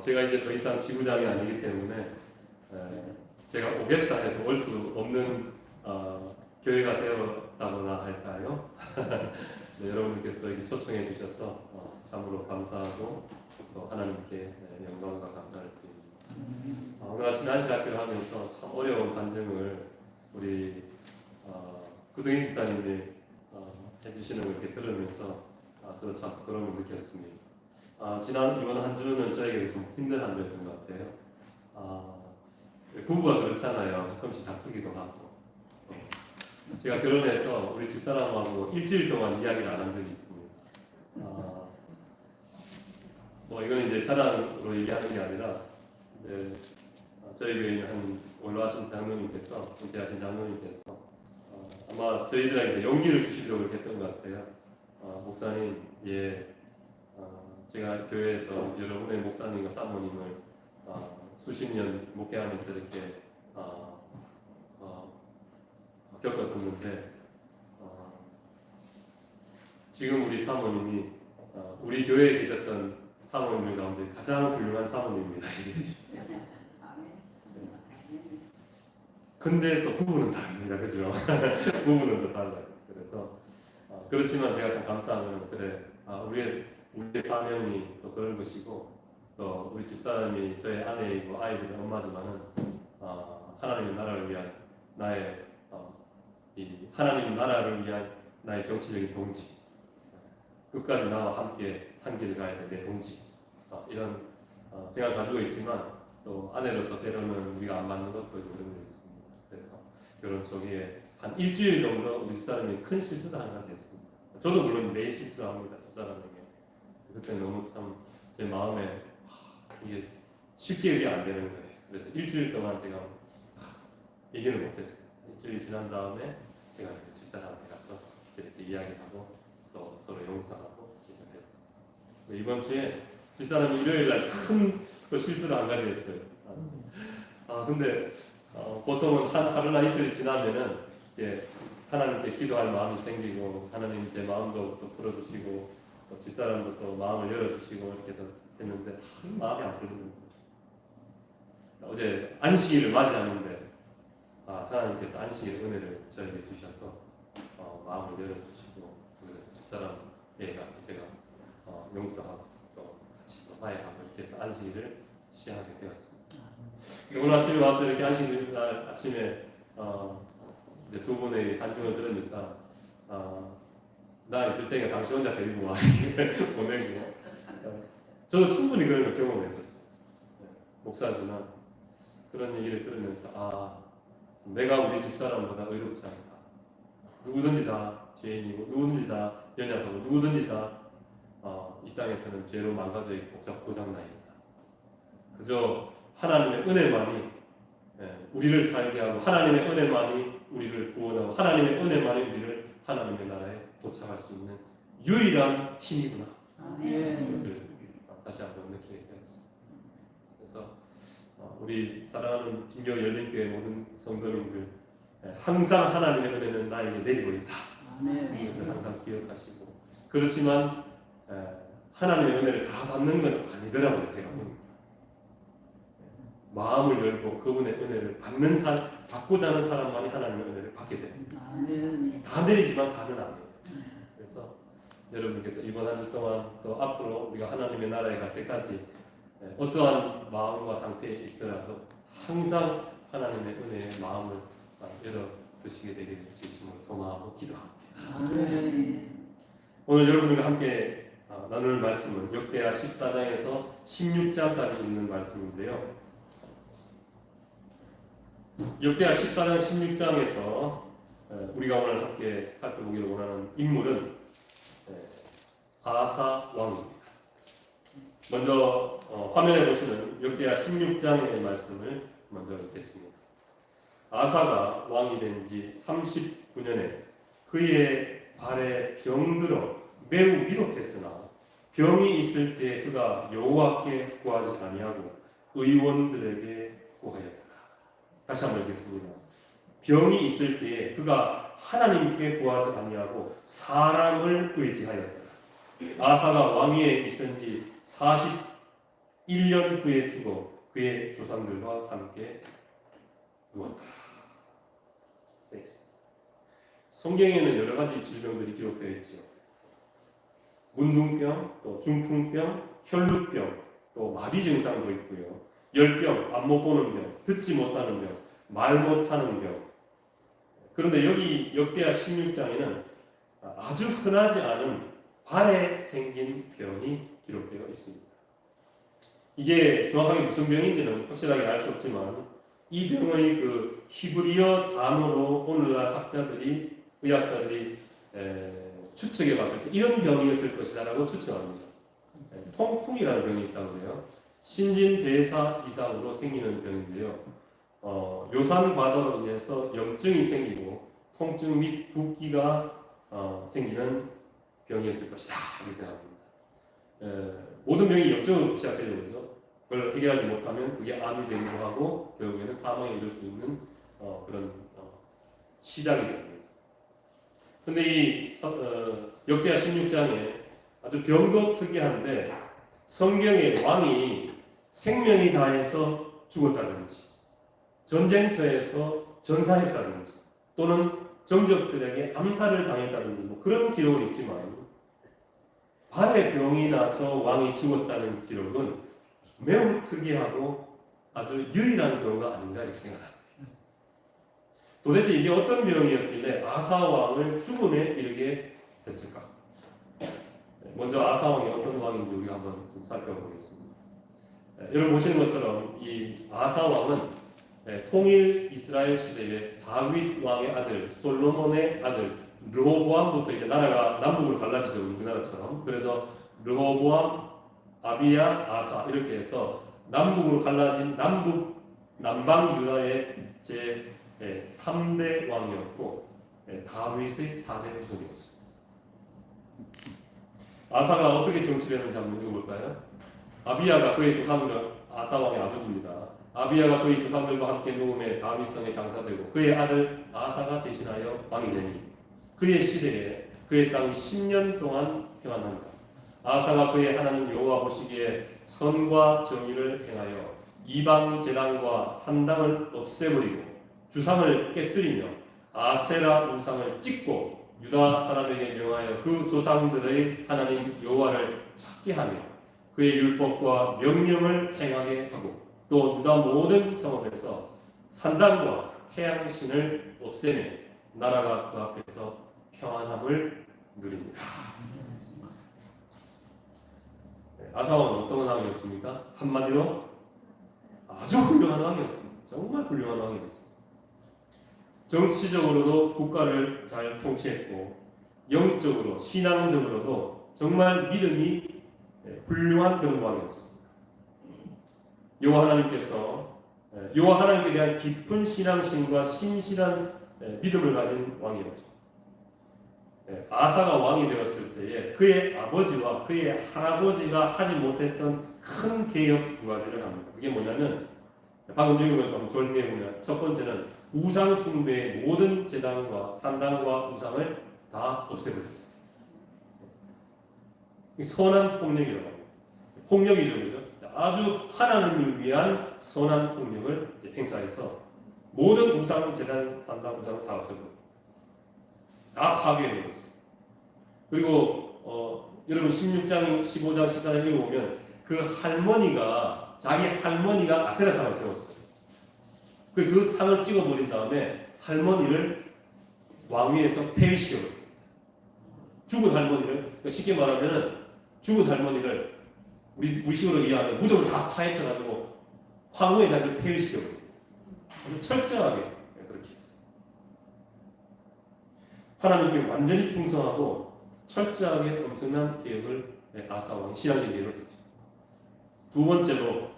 제가 이제 더 이상 지부장이 아니기 때문에 제가 오겠다 해서 올 수 없는 교회가 되었다거나 할까요? 네, 여러분께서 저에게 초청해 주셔서 참으로 감사하고 또 하나님께 영광과 감사를 드립니다. 오늘 아침에 안식학교를 하면서 참 어려운 간증을 우리 구동인 집사님이 해주시는 걸 이렇게 들으면서 저도 참 부끄러움을 느꼈습니다. 이번 한 주는 저에게 좀 힘든 한 주였던 것 같아요. 부부가 그렇잖아요. 가끔씩 다투기도 하고. 제가 결혼해서 우리 집사람하고 일주일 동안 이야기를 안 한 적이 있습니다. 이거는 이제 자랑으로 얘기하는 게 아니라, 저희 교회는 한 올라가신 장로님께서, 은퇴하신 장로님께서, 아마 저희들에게 용기를 주시려고 이렇게 했던 것 같아요. 목사님, 제가 교회에서 여러분의 목사님과 사모님을 수십 년 목회하면서 이렇게 겪었었는데, 지금 우리 사모님이 우리 교회에 계셨던 사모님들 가운데 가장 훌륭한 사모님입니다. 얘기해 주셨어요. 근데 또 부부는 다릅니다. 그죠? 부부는 또 달라요. 그래서 그렇지만 제가 참 감사한 건 그래, 우리의 사명이 또 그런 것이고, 또 우리 집사람이 저의 아내이고 아이들의 엄마지만은 하나님의 나라를 위한 나의 이 하나님 나라를 위한 나의 정치적인 동지, 끝까지 나와 함께 한 길을 가야 될 내 동지, 이런 생각을 가지고 있지만 또 아내로서 때로는 우리가 안 맞는 것도 그런 게 있습니다. 그래서 결혼 초기에 한 일주일 정도 우리 집사람이 큰 실수를 하나 했습니다. 저도 물론 매일 실수를 합니다. 집사람에게. 그때 너무 참 제 마음에 이게 쉽게 이게 안 되는 거예요. 그래서 일주일 동안 제가 얘기를 못했어요. 일주일이 지난 다음에 제가 집사람한테 가서 이렇게 이야기하고 또 서로 용서하고 시작해봤습니다. 이번 주에 집사람이 일요일날 큰 실수를 한 가지 했어요. 근데 보통은 하루나 이틀이 지나면은 하나님께 기도할 마음이 생기고, 하나님 제 마음도 또 풀어주시고, 또 집사람도 또 마음을 열어주시고 이렇게 해서 했는데 마음이 안 풀리는 거예요. 어제 안식일을 맞이하는데 하나님께서 안식일 은혜를 저에게 주셔서 마음을 열어주시고, 그래서 집사람에 가서 제가 용서하고 또 같이 또 화해하고 이렇게 해서 안식일을 시작하게 되었습니다. 오늘 아침에 와서 이렇게 안식일 날 아침에 이제 두 분의 간증을 들으니까 나 있을 때가 당신 혼자 데리고 와 이렇게 보내고, 저도 충분히 그런 걸 경험했었어요. 목사지만 그런 얘기를 들으면서 내가 우리 집사람보다 의롭지 않다. 누구든지 다 죄인이고, 누구든지 다 연약하고, 누구든지 다 이 땅에서는 죄로 망가져 있고 고장나있다. 그저 하나님의 은혜만이 우리를 살게 하고, 하나님의 은혜만이 우리를 구원하고, 하나님의 은혜만이 우리를 하나님의 나라에 도착할 수 있는 유일한 힘이구나. 그것을 다시 한번 느끼게 되었습니다. 그래서 우리 사랑하는 진교 열린교회 모든 성도님들, 항상 하나님의 은혜는 나에게 내리고 있다. 그것을 항상 기억하시고, 그렇지만 하나님의 은혜를 다 받는 건 아니더라고요. 제가 보니까 마음을 열고 그분의 은혜를 받고자 하는 사람만이 하나님의 은혜를 받게 됩니다. 다 내리지만 다는 아니에요. 그래서 여러분께서 이번 한 주 동안 또 앞으로 우리가 하나님의 나라에 갈 때까지 어떠한 마음과 상태에 있더라도 항상 하나님의 은혜의 마음을 열어 두시게 되기를 진심으로 소망하고 기도합니다. 오늘 여러분들과 함께 나눌 말씀은 역대하 14장에서 16장까지 있는 말씀인데요. 역대하 14장 16장에서 우리가 오늘 함께 살펴보기를 원하는 인물은 아사 왕입니다. 먼저 화면에 보시는 역대하 16장의 말씀을 먼저 읽겠습니다. 아사가 왕이 된 지 39년에 그의 발에 병들어 매우 위독했으나 병이 있을 때 그가 여호와께 구하지 아니하고 의원들에게 구하였더라. 다시 한번 읽겠습니다. 병이 있을 때에 그가 하나님께 구하지 아니하고 사람을 의지하였더라. 아사가 왕위에 있은 지 1년 후에 죽어 그의 조상들과 함께 누웠다. 네. 성경에는 여러 가지 질병들이 기록되어 있죠. 문둥병, 또 중풍병, 혈루병, 또 마비 증상도 있고요. 열병, 앞 못 보는 병, 듣지 못하는 병, 말 못하는 병. 그런데 여기 역대하 16장에는 아주 흔하지 않은 발에 생긴 병이 기록되어 있습니다. 이게 정확하게 무슨 병인지는 확실하게 알 수 없지만 이 병의 그 히브리어 단어로 오늘날 학자들이 의학자들이 추측해 봤을 때 이런 병이었을 것이다라고 추측합니다. 통풍이라는 병이 있다고 해요. 신진대사 이상으로 생기는 병인데요. 요산과다로 인해서 염증이 생기고 통증 및 붓기가 생기는 병이었을 것이다 이렇게 생각합니다. 모든 병이 염증으로부터 시작되죠. 그래서 그걸 해결하지 못하면 그게 암이 되기도 하고 결국에는 사망에 이를 수 있는 그런 시작이 됩니다. 근데 이 역대하 16장에 아주 병도 특이한데 성경의 왕이 생명이 다해서 죽었다든지 전쟁터에서 전사했다든지 또는 정적들에게 암살을 당했다든지 뭐 그런 기록은 있지만 발에 병이 나서 왕이 죽었다는 기록은 매우 특이하고 아주 유일한 경우가 아닌가 이렇게 생각합니다. 도대체 이게 어떤 병이었길래 아사 왕을 죽음에 이르게 했을까? 먼저 아사 왕이 어떤 왕인지 우리가 한번 좀 살펴보겠습니다. 여러분 보시는 것처럼 이 아사 왕은 통일 이스라엘 시대에 다윗 왕의 아들 솔로몬의 아들 르호보암부터 이제 나라가 남북으로 갈라지죠. 우리나라처럼. 그래서 르호보암, 아비야, 아사 이렇게 해서 남북으로 갈라진 남방 유다의 제 3대 왕이었고 다윗의 4대 후손이었습니다. 아사가 어떻게 정치를 했는지 한번 읽어볼까요? 아비야가 그의 조상들 아사 왕의 아버지입니다. 아비야가 그의 조상들과 함께 누움에 다윗성에 장사되고 그의 아들 아사가 대신하여 왕이 되니 그의 시대에 그의 땅이 10년 동안 평안한다. 아사가 그의 하나님 여호와 보시기에 선과 정의를 행하여 이방 제단과 산당을 없애버리고 주상을 깨뜨리며 아세라 우상을 찢고 유다 사람에게 명하여 그 조상들의 하나님 여호와를 찾게 하며 그의 율법과 명령을 행하게 하고 또 유다 모든 성읍에서 산당과 태양신을 없애며 나라가 그 앞에서 평안함을 누립니다. 아사왕은 어떤 왕이었습니까? 한마디로 아주 훌륭한 왕이었습니다. 정말 훌륭한 왕이었습니다. 정치적으로도 국가를 잘 통치했고 영적으로 신앙적으로도 정말 믿음이 훌륭한 그런 왕이었습니다. 여호와 하나님께 대한 깊은 신앙심과 신실한 믿음을 가진 왕이었죠. 아사가 왕이 되었을 때에 그의 아버지와 그의 할아버지가 하지 못했던 큰 개혁 두 가지를 합니다. 그게 뭐냐면 방금 읽은 것처럼 졸미에 보면 첫 번째는 우상 숭배의 모든 제단과 산당과 우상을 다 없애버렸습니다. 선한 폭력이라고 합니다. 폭력이죠, 그죠? 아주 하나님을 위한 선한 폭력을 행사해서 모든 우상 제단 산당 우상을 다 없애버렸습니다. 다 파괴해버렸어요. 그리고 여러분 16장, 15장, 14장 읽어보면 그 할머니가 자기 할머니가 아세라 상을 세웠어요. 그 상을 찍어버린 다음에 할머니를 왕위에서 폐위시켜버려요. 죽은 할머니를 쉽게 말하면 죽은 할머니를 우리식으로 이해하면 무덤을 다 파헤쳐가지고 황후의 자리를 폐위시켜버려요. 아주 철저하게 그렇게 했어요. 하나님께 완전히 충성하고 철저하게 엄청난 개혁을 아사 왕이 신앙적 개혁을 했죠. 두 번째로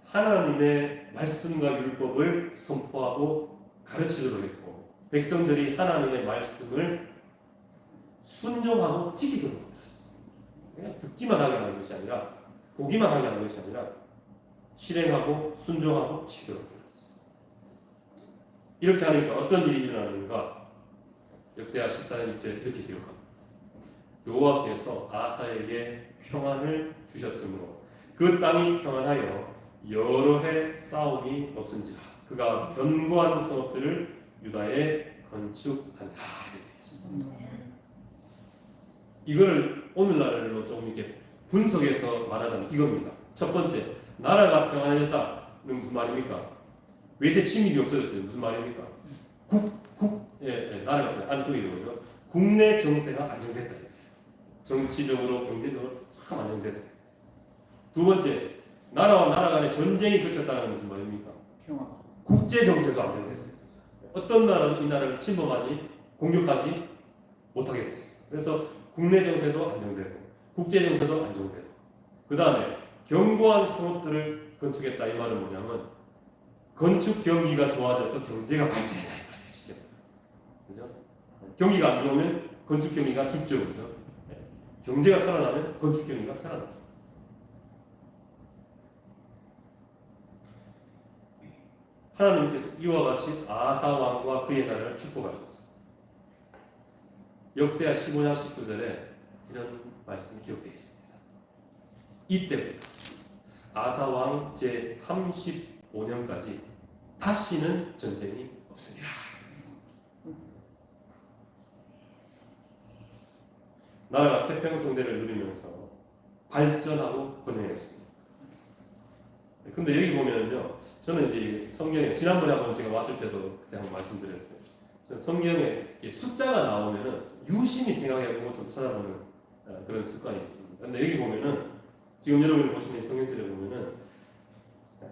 하나님의 말씀과 율법을 선포하고 가르치도록 했고 백성들이 하나님의 말씀을 순종하고 지키도록 만들었습니다. 그냥 듣기만 하게 하는 것이 아니라 보기만 하게 하는 것이 아니라 실행하고 순종하고 지키도록 만들었습니다. 이렇게 하니까 어떤 일이 일어나는가? 역대하 14장 6절에 이렇게 기록합니다. 여호와께서 아사에게 평안을 주셨으므로 그 땅이 평안하여 여러 해 싸움이 없은지라 그가 견고한 성읍들을 유다에 건축하니라. 이거를 오늘날로 좀 이렇게 분석해서 말하자면 이겁니다. 첫 번째, 나라가 평안해졌다는 무슨 말입니까? 외세 침입이 없어졌어요. 무슨 말입니까? 나라가 안쪽에 이거죠. 국내 정세가 안정됐다. 정치적으로, 경제적으로 참 안정됐어요. 두 번째, 나라와 나라 간의 전쟁이 그쳤다는 무슨 말입니까? 평화. 국제 정세도 안정됐어요. 어떤 나라도 이 나라를 침범하지, 공격하지 못하게 됐어요. 그래서 국내 정세도 안정되고, 국제 정세도 안정되고, 그 다음에 견고한 성읍들을 건축했다. 이 말은 뭐냐면 건축 경기가 좋아져서 경제가 발전했다. 이 말이에요. 그죠? 경기가 안 좋으면 건축 경기가 죽죠. 그죠? 경제가 살아나면 건축 경기가 살아납니다. 하나님께서 이와 같이 아사 왕과 그의 나라를 축복하셨어요. 역대하 15장 19절에 이런 말씀이 기록되어 있습니다. 이때부터 아사 왕 제 35년까지 다시는 전쟁이 없으리라. 나라가 태평성대를 누리면서 발전하고 번영했습니다. 근데 여기 보면은요, 저는 이제 성경에 지난번에 한번 제가 왔을 때도 그때 한번 말씀드렸어요. 저는 성경에 숫자가 나오면은 유심히 생각해보고 좀 찾아보는 그런 습관이 있습니다. 근데 여기 보면은 지금 여러분이 보시는 성경들에 보면은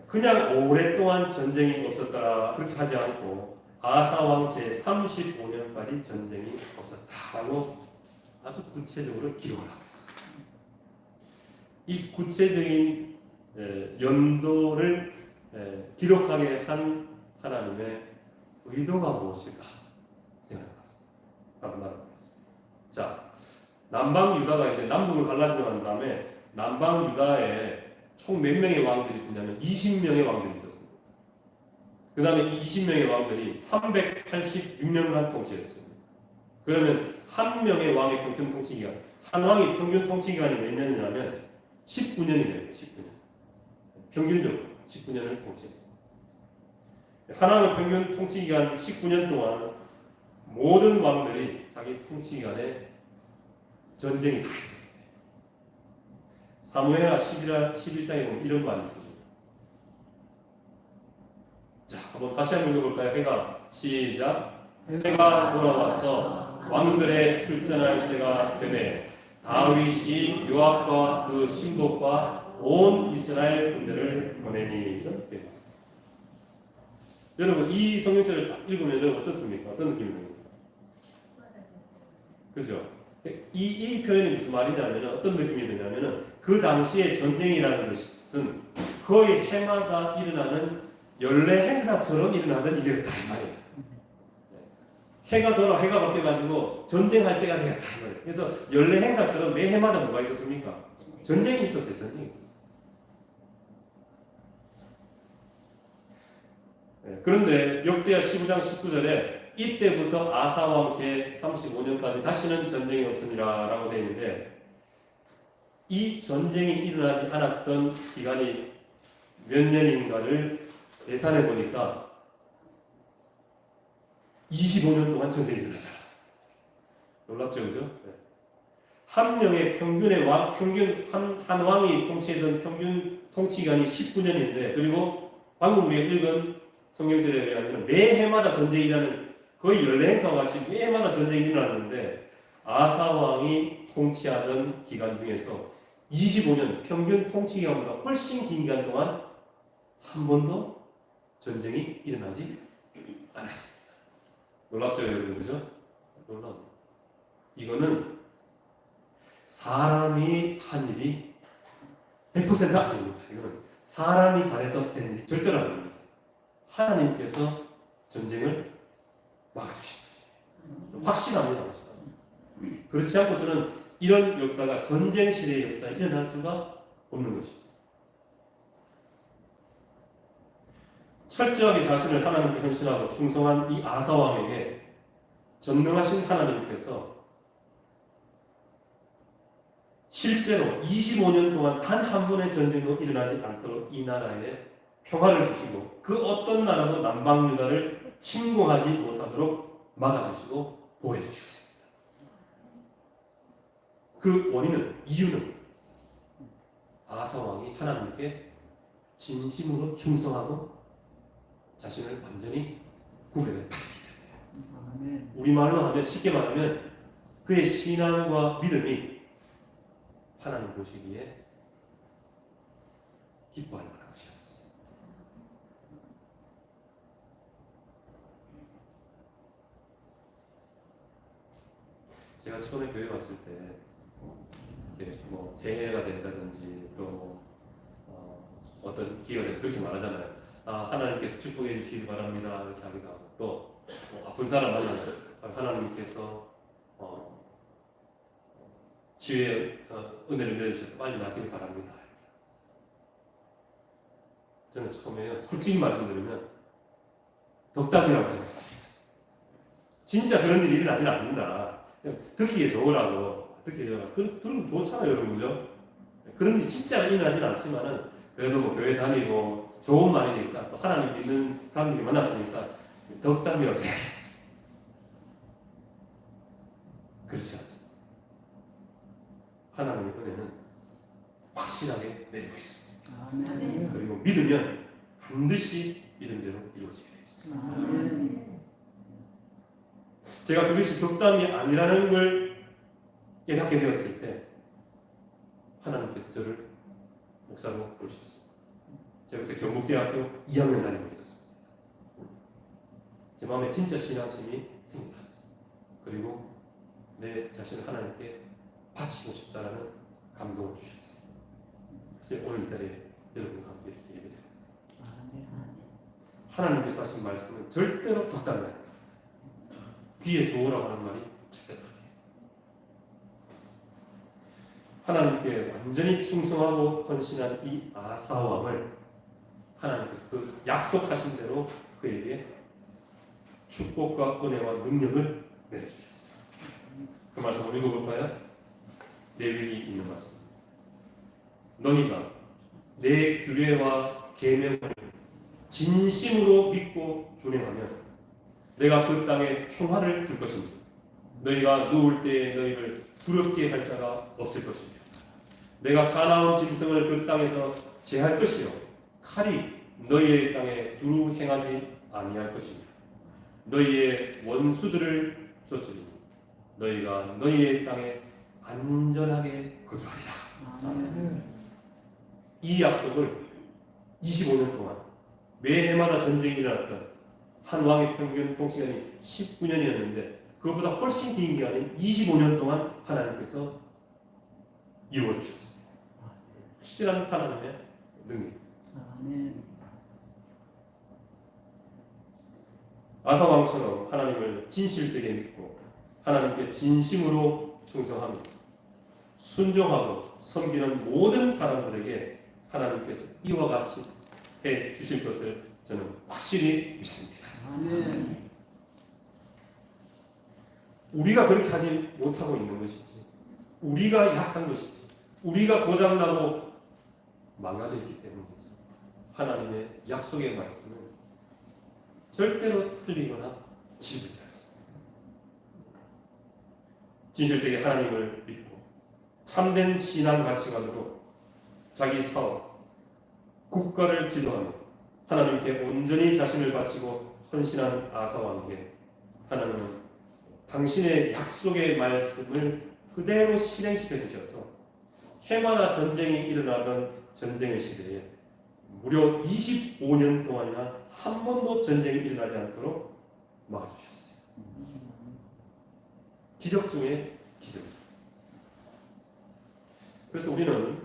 그냥 오랫동안 전쟁이 없었다 그렇게 하지 않고 아사 왕 제 35년까지 전쟁이 없었다라고 아주 구체적으로 기록을 하고 있습니다. 이 구체적인 연도를 기록하게 한 하나님의 의도가 무엇일까 생각해봤습니다. 한번 알아보겠습니다. 자, 남방 유다가 이제 남북을 갈라지고 난 다음에 남방 유다에 총 몇 명의 왕들이 있었냐면 20명의 왕들이 있었습니다. 그 다음에 이 20명의 왕들이 386년간 통치했습니다. 그러면 한 명의 왕의 평균 통치기간, 한 왕의 평균 통치기간이 몇 년이냐면 19년이래요. 19년. 평균적으로 19년을 통치했습니다. 하나의 평균 통치기간 19년 동안 모든 왕들이 자기 통치기간에 전쟁이 다 있었어요. 사무엘하 11장에 보면 이런 말이 있습니다. 자, 한번 다시 한번 읽어볼까요? 해가 시작. 해가 돌아와서 왕들의 출전할 때가 되매 다윗이 요압과 그 신복과 온 이스라엘 군대를 보내니 이렇게 되었습니다. 여러분 이 성경절을 딱 읽으면 어떻습니까? 어떤 느낌이 듭니까? 그죠? 이 표현이 무슨 말이냐면 어떤 느낌이 드냐면 그 당시에 전쟁이라는 것은 거의 해마다 일어나는 연례 행사처럼 일어나던 일이었다 이 말이에요. 해가 돌아 해가 바뀌어가지고 전쟁할 때가 되었다 이 말이에요. 그래서 연례 행사처럼 매 해마다 뭐가 있었습니까? 전쟁이 있었어요. 전쟁이 있었어요. 그런데 역대하 15장 19절에 이때부터 아사왕 제 35년까지 다시는 전쟁이 없으리라 라고 되어 있는데 이 전쟁이 일어나지 않았던 기간이 몇 년인가를 계산해 보니까 25년 동안 전쟁이 일어나지 않았습니다. 놀랍죠, 그죠? 네. 한 명의 평균의 왕, 한 왕이 통치했던 평균 통치기간이 19년인데 그리고 방금 우리가 읽은 성경절에 의하면 매해마다 전쟁이라는 거의 연례 행사와 같이 매해마다 전쟁이 일어났는데 아사왕이 통치하던 기간 중에서 25년 평균 통치기간보다 훨씬 긴 기간 동안 한 번도 전쟁이 일어나지 않았습니다. 놀랍죠 여러분, 그죠? 놀라워. 이거는 사람이 한 일이 100% 아닙니다. 이거는 사람이 잘해서 된 일이 절대로 아닙니다. 하나님께서 전쟁을 막아주신 것이에요. 확신합니다. 그렇지 않고서는 이런 역사가 전쟁 시대의 역사에 일어날 수가 없는 것이죠. 철저하게 자신을 하나님께 헌신하고 충성한 이 아사왕에게 전능하신 하나님께서 실제로 25년 동안 단 한 번의 전쟁도 일어나지 않도록 이 나라에 평화를 주시고 그 어떤 나라도 남방 유다를 침공하지 못하도록 막아주시고 보호해 주셨습니다. 그 원인은 이유는 아사 왕이 하나님께 진심으로 충성하고 자신을 완전히 구별해 바쳤기 때문에 우리말로 하면 쉽게 말하면 그의 신앙과 믿음이 하나님 보시기에 기뻐할 만한 것이었어요. 제가 처음에 교회 왔을 때 이제 뭐 새해가 된다든지 또 어떤 기회가 되면 그렇게 말하잖아요. 하나님께서 축복해 주시기 바랍니다 이렇게 하기도 하고 또 아픈 사람 만나면 하나님께서 지혜의 은혜를 내리셔서 빨리 낫기를 바랍니다. 저는 처음에 솔직히 말씀드리면 덕담이라고 생각했습니다. 진짜 그런 일이 일어나진 않는다. 듣기에 좋으라고 들으면 좋잖아요 여러분, 그죠? 그런 일이 진짜 일어나진 않지만은 그래도 뭐 교회 다니고 좋은 말이니까 또 하나님 믿는 사람들이 만났으니까 덕담이라고 생각했어요. 그렇지 않습니다. 하나님의 은혜는 확실하게 내리고 있습니다. 아멘. 그리고 믿으면 반드시 믿음대로 이루어지게 되어 있습니다. 아멘. 제가 그것이 덕담이 아니라는 걸 깨닫게 되었을 때 하나님께서 저를 목사로 부르셨습니다. 제가 그때 경북대학교 2학년 다니고 있었습니다. 제 마음에 진짜 신앙심이 생겨났어요. 그리고 내 자신을 하나님께 바치고 싶다라는 감동을 주셨어요. 그래서 오늘 이 자리에 여러분과 함께 이렇게 예배드립니다. 하나님께서 하신 말씀은 절대로 덕담이 아닙니다. 귀에 좋으라고 하는 말이 절대로 아니에요. 하나님께 완전히 충성하고 헌신한 이 아사 왕을 하나님께서 그 약속하신 대로 그에게 축복과 은혜와 능력을 내려주셨어요. 그 말씀을 읽어볼까요? 레위기 있는 말씀. 너희가 내 규례와 계명을 진심으로 믿고 준행하면 내가 그 땅에 평화를 줄 것인지 너희가 누울 때에 너희를 두렵게 할 자가 없을 것이며 내가 사나운 짐승을 그 땅에서 제할 것이요 칼이 너희의 땅에 두루 행하지 아니할 것이며 너희의 원수들을 쫓으리니 너희가 너희의 땅에 안전하게 거주하리라. 이 약속을 25년 동안 매해마다 전쟁이 일어났던 한 왕의 평균 통치기간이 19년이었는데 그것보다 훨씬 긴 기간인 25년 동안 하나님께서 이루어주셨습니다. 확실한 하나님의 능력. 아사 왕처럼 하나님을 진실되게 믿고 하나님께 진심으로 충성하며 순종하고 섬기는 모든 사람들에게 하나님께서 이와 같이 해 주실 것을 저는 확실히 믿습니다. 아멘. 우리가 그렇게 하지 못하고 있는 것이지, 우리가 약한 것이지, 우리가 고장나고 망가져 있기 때문이지. 하나님의 약속의 말씀은 절대로 틀리거나 지불지 않습니다. 진실되게 하나님을 믿고 참된 신앙 가치관으로 자기 사업, 국가를 지도하며 하나님께 온전히 자신을 바치고 헌신한 아사 왕에게 하나님은 당신의 약속의 말씀을 그대로 실행시켜 주셔서 해마다 전쟁이 일어나던 전쟁의 시대에 무려 25년 동안이나 한 번도 전쟁이 일어나지 않도록 막아주셨어요. 기적 중에 기적이죠. 그래서 우리는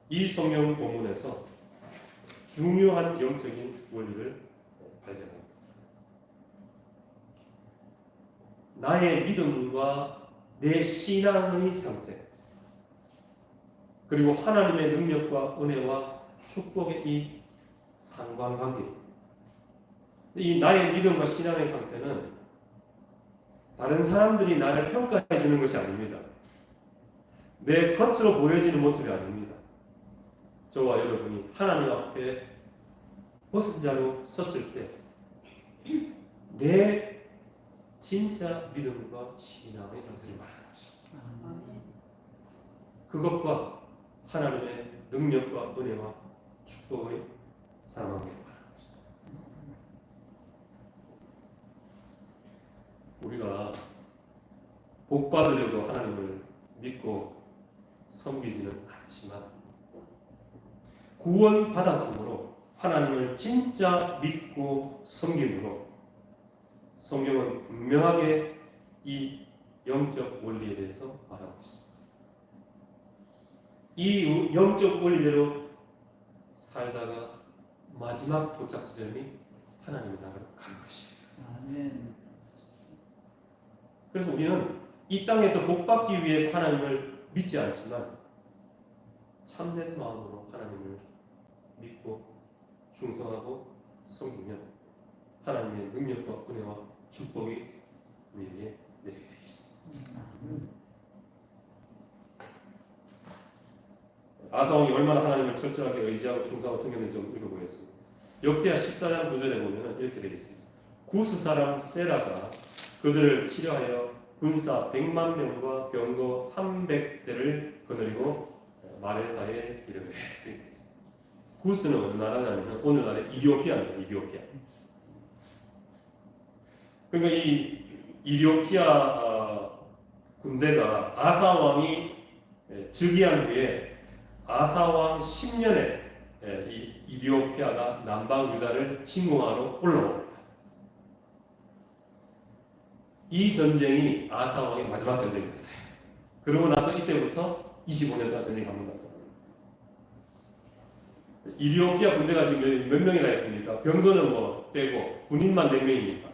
이 성경 본문에서 중요한 영적인 원리를 발견합니다. 나의 믿음과 내 신앙의 상태, 그리고 하나님의 능력과 은혜와 축복의 이 상관관계, 이 나의 믿음과 신앙의 상태는 다른 사람들이 나를 평가해 주는 것이 아닙니다. 내 겉으로 보여지는 모습이 아닙니다. 저와 여러분이 하나님 앞에 벗은 섰을 때 내 진짜 믿음과 신앙의 상태를 말하는 것입니다. 그것과 하나님의 능력과 은혜와 축복의 상황을 말하는 것입니다. 우리가 복 받으려고 하나님을 믿고 섬기지는 않지만 구원 받았으므로 하나님을 진짜 믿고 섬김으로 성경은 분명하게 이 영적 원리에 대해서 말하고 있습니다. 이 영적 원리대로 살다가 마지막 도착 지점이 하나님의 나라로 가는 것이에요. 아멘. 그래서 우리는 이 땅에서 복 받기 위해서 하나님을 믿지 않지만 참된 마음으로 하나님을 믿고 충성하고 섬기면 하나님의 능력과 은혜와 축복이 우리에게 내리게 되어 있습니다. 아사왕이 얼마나 하나님을 철저하게 의지하고 충성하고 섬겼는지 좀 읽어보겠습니다. 역대하 14장 9절에 보면 이렇게 되어 있습니다. 구스 사람 세라가 그들을 치려하여 군사 100만 명과 병거 300대를 거느리고 마레사에 이르되 이렇게 되어 있습니다. 구스는 어느 나라냐면 오늘날의 이디오피아입니다. 이디오피아. 그러니까 이 이디오피아 군대가 아사 왕이 즉위한 후에 아사 왕 10년에 이 이디오피아가 남방 유다를 침공하러 올라옵니다. 이 전쟁이 아사 왕의 마지막 전쟁이었어요. 그러고 나서 이때부터 25년 동안 전쟁이 갑니다. 이디오피아 군대가 지금 몇 명이나 있습니까? 병거는 뭐 빼고 군인만 몇 명입니까?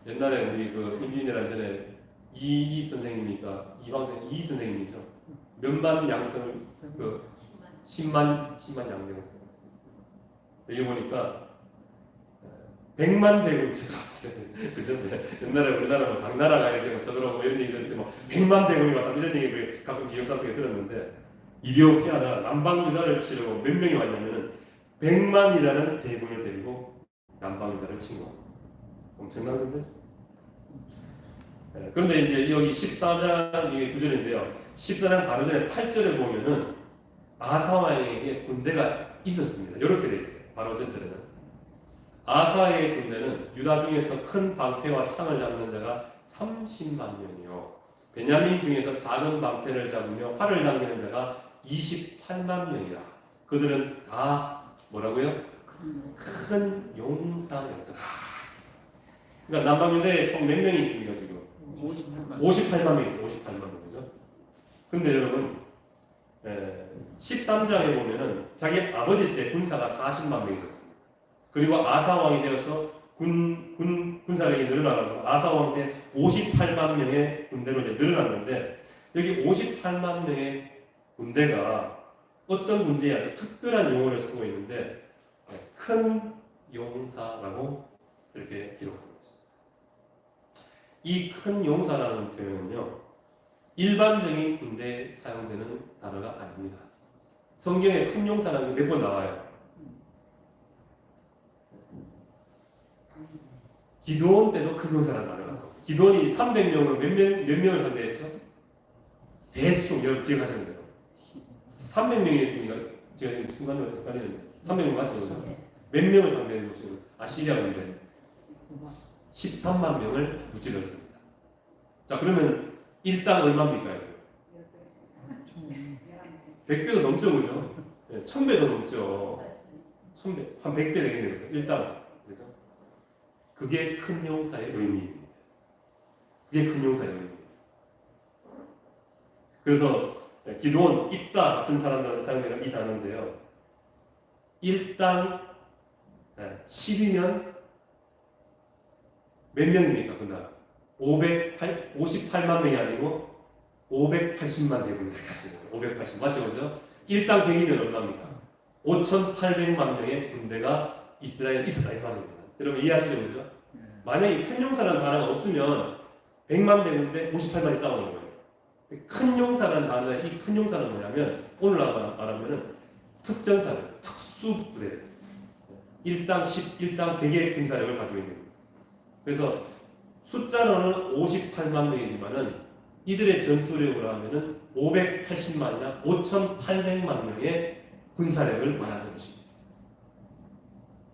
옛날에 우리 그 임진왜란 전에 이 선생님이니까 이황선 이 선생님이죠. 몇만 양성을 그 10만 양명을 여기 보니까 100만 대군이 쳐들어왔어요. 그죠? 옛날에 우리나라 뭐 당나라가 이렇게 쳐들어오고 이런 얘기들 뭐 100만 대군이 와서 이런 얘기를 가끔 역사 속에 들었는데 이디오피아가 남방 유다를 치려고 몇 명이 왔냐면은 100만이라는 대군을 데리고 남방 유다를 침공합니다. 엄청난 건데. 그런데 이제 여기 14장 이게 9절인데요. 14장 바로 전에 8절에 보면은 아사왕에게 군대가 있었습니다. 이렇게 되어 있어요. 바로 전절에는 아사의 군대는 유다 중에서 큰 방패와 창을 잡는 자가 30만 명이요. 베냐민 중에서 작은 방패를 잡으며 활을 당기는 자가 28만 명이라. 그들은 다 뭐라고요? 큰 용사였더라. 그러니까 남방유대에 총 몇 명이 있습니까 지금? 58만 명이 있어요. 58만 명이죠. 근데 여러분 13장에 보면은 자기 아버지 때 군사가 40만 명 있었습니다. 그리고 아사 왕이 되어서 군사력이 늘어나가지고 아사 왕 때 58만 명의 군대로 이제 늘어났는데 여기 58만 명의 군대가 어떤 군대에 특별한 용어를 쓰고 있는데 큰 용사라고 이렇게 기록합니다. 이 큰 용사라는 표현은요 일반적인 군대에 사용되는 단어가 아닙니다. 성경에 큰 용사라는 게 몇 번 나와요. 기드온 때도 큰 용사라는 단어가 나와요. 기드온이 300명을 몇 명을 상대했죠? 대충 여러분 기억하시는 대로 300명이 있으니까 제가 지금 순간적으로 헷갈리는데 300명 맞죠? 몇 명을 상대했는 것이 아시리아 군대 13만 명을 무찌렀습니다. 자 그러면 일당 얼마입니까? 100배가 넘죠, 그죠? 1000배도 넘죠. 1000배, 한 100배 되겠네요. 일당, 그죠? 그게 큰 용사의 의미입니다. 그게 큰 용사의 의미입니다. 그래서 기도원, 입다 같은 사람들한테 사용되는 이 단어인데요. 일당 10이면 몇 명입니까? 그날 58만 명이 아니고 580만 대군이 갔습니다. 580 맞죠, 그죠? 일당 100이면 얼마입니까? 5,800만 명의 군대가 이스라엘에 있었다 이 말입니다. 여러분 이해하시죠, 그죠? 만약에 큰 용사라는 단어가 없으면 100만 대군데 58만이 싸우는 거예요. 큰 용사라는 단어의 이 큰 용사는 뭐냐면 오늘 말하면은 특전사들, 특수부대, 1당 10, 1당 100의 군사력을 가지고 있는 거예요. 그래서 숫자로는 58만 명이지만은 이들의 전투력으로 하면은 580만이나 5,800만 명의 군사력을 말하는 것입니다.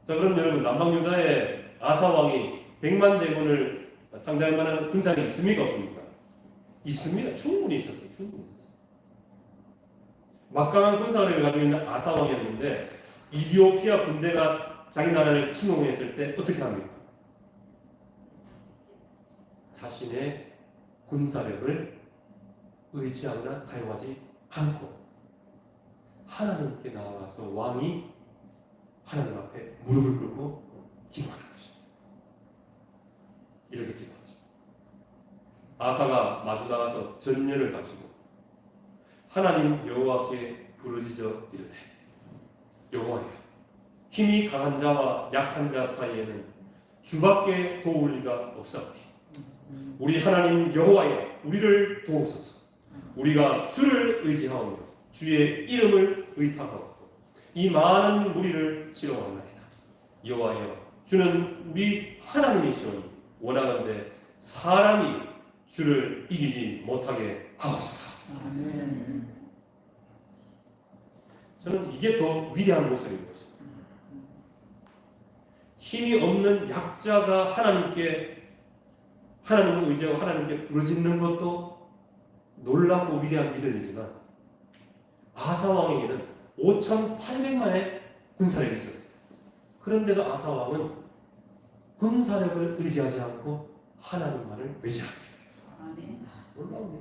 자, 그럼 여러분 남방유다의 아사 왕이 100만 대군을 상대할 만한 군사력이 있습니까 없습니까? 있습니다. 충분히 있었어요. 충분히 있었어요. 막강한 군사력을 가지고 있는 아사 왕이었는데 이디오피아 군대가 자기 나라를 침공했을 때 어떻게 합니까? 자신의 군사력을 의지하거나 사용하지 않고 하나님께 나아가서 왕이 하나님 앞에 무릎을 꿇고 기도하는 것입니다. 이렇게 기도하죠. 아사가 마주 나가서 전열을 갖추고 하나님 여호와께 부르짖어 이르되 여호와여, 힘이 강한 자와 약한 자 사이에는 주밖에 도울 리가 없사오니 우리 하나님 여호와여, 우리를 도우소서. 우리가 주를 의지하오며 주의 이름을 의탁하고 이 많은 무리를 치러왔나이다. 여호와여, 주는 우리 하나님이시오니 원하건대 사람이 주를 이기지 못하게 하옵소서. 저는 이게 더 위대한 모습인 것입니다. 힘이 없는 약자가 하나님을 의지하고 하나님께 부르짖는 것도 놀랍고 위대한 믿음이지만 아사 왕에게는 5,800만의 군사력이 있었어요. 그런데도 아사 왕은 군사력을 의지하지 않고 하나님만을 의지합니다. 놀라운데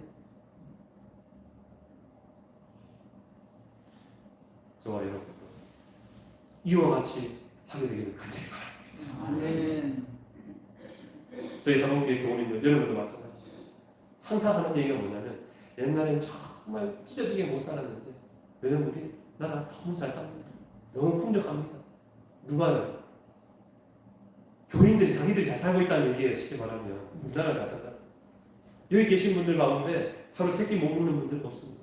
저와 여러분도 이와 같이 하게 되기를 간절히 바랍니다. 아멘. 저희 한국교회 교우님들 여러분도 마찬가지죠. 항상 하는 얘기가 뭐냐면 옛날엔 정말 찢어지게 못 살았는데 요즘 우리 나라 너무 잘 삽니다. 너무 풍족합니다. 누가요? 교인들이 자기들이 잘 살고 있다는 얘기예요. 쉽게 말하면 우리나라 잘 산다. 여기 계신 분들 가운데 하루 세끼 못 먹는 분들 없습니다.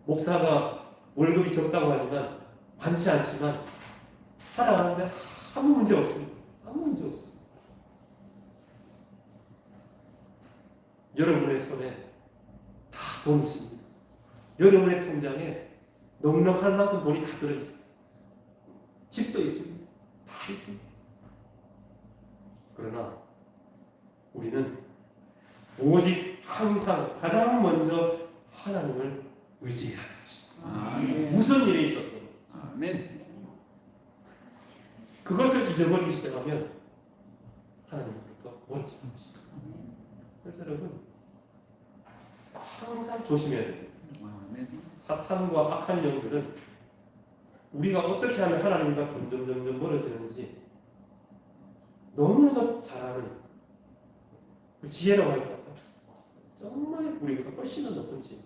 목사가 월급이 적다고 하지만 많지 않지만 살아가는데 아무 문제 없습니다. 아무 문제 없습니다. 여러분의 손에 다 돈 있습니다. 여러분의 통장에 넉넉할 만큼 돈이 다 들어있습니다. 집도 있습니다. 다 있습니다. 그러나 우리는 오직 항상 가장 먼저 하나님을 의지해야 하는 것입니다. 아멘. 무슨 일이 있었어도 아멘. 그것을 잊어버리기 시작하면 하나님으로부터 멀어지는 것입니다. 그래서 여러분 항상 조심해야 됩니다. 아멘. 사탄과 악한 영들은 우리가 어떻게 하면 하나님과 점점 멀어지는지 너무나도 잘 아는 그 지혜라고 할까요? 정말 우리보다 훨씬 더 높은 지혜.